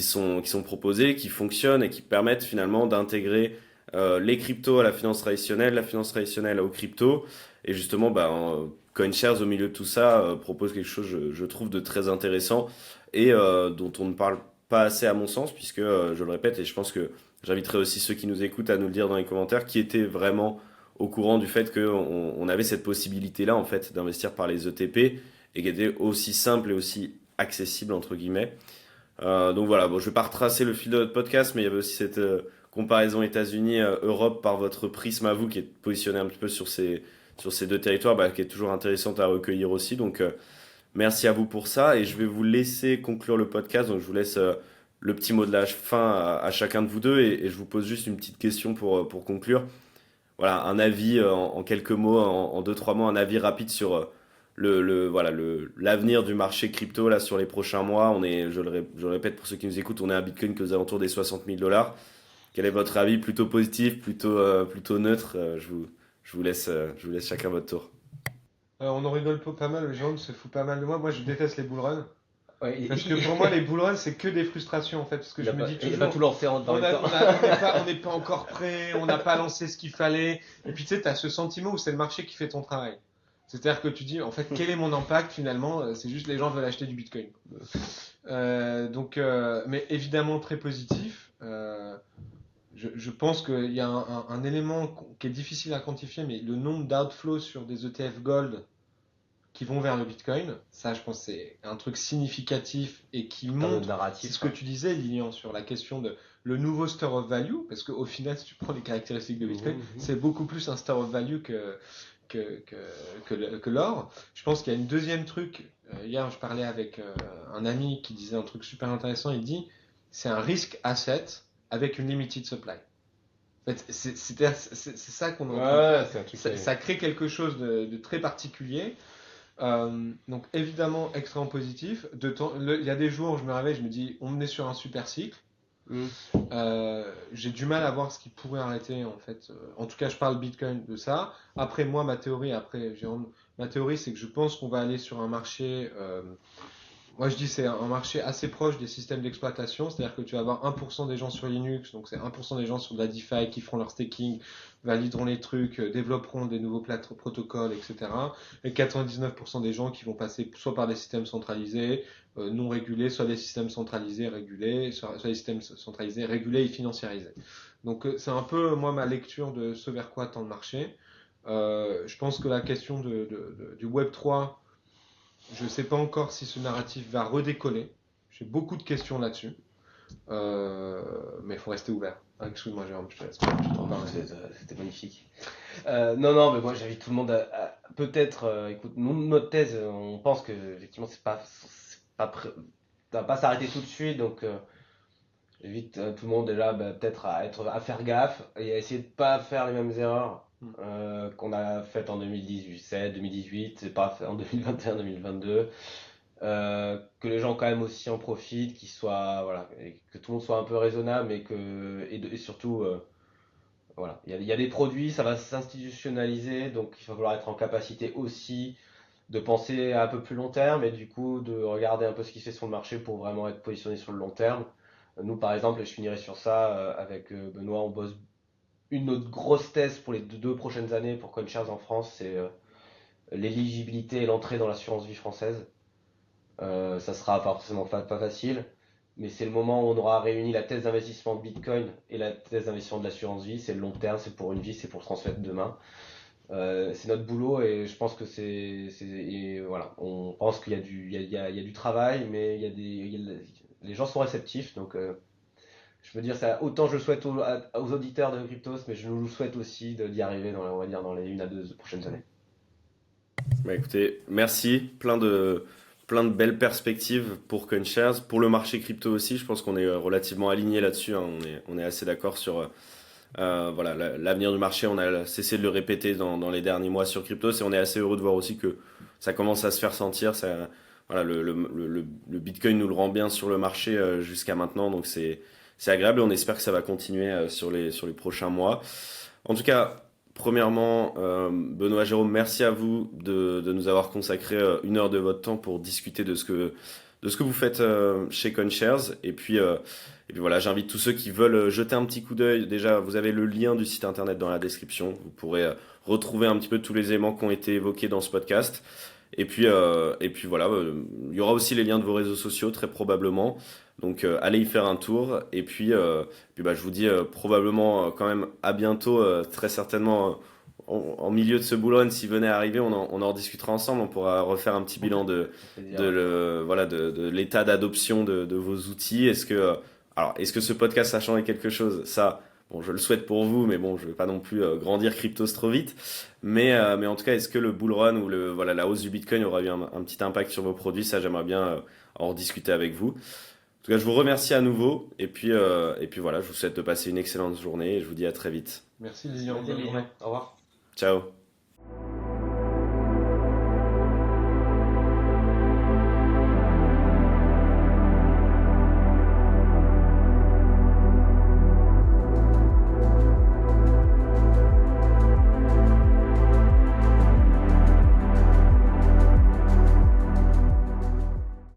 sont proposées, qui fonctionnent et qui permettent finalement d'intégrer les cryptos à la finance traditionnelle aux cryptos, et justement ben, CoinShares au milieu de tout ça propose quelque chose, je trouve, de très intéressant et dont on ne parle pas assez à mon sens, puisque je le répète, et je pense que j'inviterai aussi ceux qui nous écoutent à nous le dire dans les commentaires, qui étaient vraiment au courant du fait qu'on avait cette possibilité-là en fait d'investir par les ETP et qui était aussi simple et aussi accessible entre guillemets. Donc voilà, bon, je vais pas retracer le fil de notre podcast, mais il y avait aussi cette comparaison États-Unis-Europe par votre prisme à vous qui est positionné un petit peu sur ces deux territoires, bah, qui est toujours intéressante à recueillir aussi. Donc merci à vous pour ça et je vais vous laisser conclure le podcast. Donc je vous laisse le petit mot de la fin à chacun de vous deux et je vous pose juste une petite question pour conclure. Voilà, un avis en quelques mots, en 2-3 mots, un avis rapide sur voilà, l'avenir du marché crypto là, sur les prochains mois. Je le répète pour ceux qui nous écoutent, on est à Bitcoin aux alentours des 60 000 $. Quel est votre avis? Plutôt positif, plutôt neutre? Je vous laisse chacun votre tour. On en rigole pas mal, Jérôme se fout pas mal de moi. Moi, je déteste les bullruns. Ouais, Parce que pour moi, les bullruns, c'est que des frustrations, en fait. Parce que je me dis il toujours, va tout lancer dans on le temps. n'est pas encore prêt, on n'a pas lancé ce qu'il fallait. Et puis, tu sais, tu as ce sentiment où c'est le marché qui fait ton travail. C'est-à-dire que tu dis, en fait, quel est mon impact finalement? C'est juste les gens veulent acheter du Bitcoin. Mais évidemment très positif. Je pense qu'il y a un élément qui est difficile à quantifier, mais le nombre d'outflows sur des ETF Gold qui vont vers le Bitcoin. Ça, je pense, c'est un truc significatif et qui Un montre, autre narratif. c'est ce que tu disais, Lilian, sur la question de le nouveau store of value, parce qu'au final, si tu prends les caractéristiques de Bitcoin, c'est beaucoup plus un store of value que l'or. Je pense qu'il y a une deuxième truc. Hier, je parlais avec un ami qui disait un truc super intéressant. Il dit, c'est un risk asset avec une limited supply. En fait, c'est ça qu'on est en train de faire. C'est un truc Ça crée quelque chose de très particulier. Donc évidemment extrêmement positif. Il y a des jours où je me réveille, je me dis on est sur un super cycle. J'ai du mal à voir ce qui pourrait arrêter en fait. En tout cas, je parle Bitcoin de ça. Après moi, ma théorie, Jérôme, ma théorie, c'est que je pense qu'on va aller sur un marché. Moi, je dis c'est un marché assez proche des systèmes d'exploitation, c'est-à-dire que tu vas avoir 1% des gens sur Linux, donc c'est 1% des gens sur de la DeFi qui feront leur staking, valideront les trucs, développeront des nouveaux protocoles, etc. Et 99% des gens qui vont passer soit par des systèmes centralisés, non régulés, soit des systèmes centralisés, régulés, soit des systèmes centralisés, régulés et financiarisés. Donc c'est un peu, moi, ma lecture de ce vers quoi tend le marché. Je pense que la question du Web3, je ne sais pas encore si ce narratif va redécoller. J'ai beaucoup de questions là-dessus. Mais il faut rester ouvert. Excuse-moi, Jérôme, je te laisse. C'était magnifique. Non, mais moi j'invite tout le monde à peut-être. Écoute, notre thèse, on pense que effectivement ça va pas s'arrêter tout de suite, donc j'invite tout le monde déjà peut-être à faire gaffe et à essayer de pas faire les mêmes erreurs qu'on a faites en 2017, 2018, c'est pas fait en 2021, 2022. Que les gens quand même aussi en profitent, voilà, et que tout le monde soit un peu raisonnable, et surtout voilà, il y a des produits, ça va s'institutionnaliser, donc il va falloir être en capacité aussi de penser à un peu plus long terme et du coup de regarder un peu ce qui se fait sur le marché pour vraiment être positionné sur le long terme. Nous par exemple, et je finirai sur ça, avec Benoît, on bosse une autre grosse thèse pour les deux prochaines années pour CoinShares en France, c'est l'éligibilité et l'entrée dans l'assurance vie française. Ça sera pas forcément pas facile, mais c'est le moment où on aura réuni la thèse d'investissement de Bitcoin et la thèse d'investissement de l'assurance vie. C'est le long terme, c'est pour une vie, c'est pour le transmettre demain. C'est notre boulot et je pense que et voilà, on pense qu'il y a du travail, mais les gens sont réceptifs, donc je veux dire ça. Autant je souhaite aux auditeurs de Cryptos, mais je nous souhaite aussi d'y arriver on va dire dans les 1 à 2 prochaines années. Bah écoutez, merci, plein de belles perspectives pour CoinShares, pour le marché crypto aussi. Je pense qu'on est relativement aligné là-dessus, hein. On est assez d'accord sur voilà, l'avenir du marché. On a cessé de le répéter dans les derniers mois sur crypto, et on est assez heureux de voir aussi que ça commence à se faire sentir. Voilà, le Bitcoin nous le rend bien sur le marché jusqu'à maintenant, donc c'est agréable et on espère que ça va continuer sur les prochains mois. En tout cas, premièrement, Benoît, Jérôme, merci à vous de nous avoir consacré 1 heure de votre temps pour discuter de ce que vous faites chez CoinShares. Et puis voilà, j'invite tous ceux qui veulent jeter un petit coup d'œil. Déjà, vous avez le lien du site internet dans la description. Vous pourrez retrouver un petit peu tous les éléments qui ont été évoqués dans ce podcast. Et puis voilà, il y aura aussi les liens de vos réseaux sociaux, très probablement. Donc allez y faire un tour. Et puis je vous dis probablement quand même à bientôt, très certainement en milieu de ce bull run, s'il venait à arriver, on en rediscutera ensemble. On pourra refaire un petit bilan de l'état d'adoption de vos outils. Est-ce que ce podcast a changé quelque chose? Ça, bon, je le souhaite pour vous, mais bon, je ne vais pas non plus grandir Cryptos trop vite. Mais en tout cas, est-ce que le bull run ou la hausse du Bitcoin aura eu un petit impact sur vos produits? Ça, j'aimerais bien en rediscuter avec vous. En tout cas, je vous remercie à nouveau. Et puis voilà, je vous souhaite de passer une excellente journée et je vous dis à très vite. Merci Lilian. Au revoir. Ciao.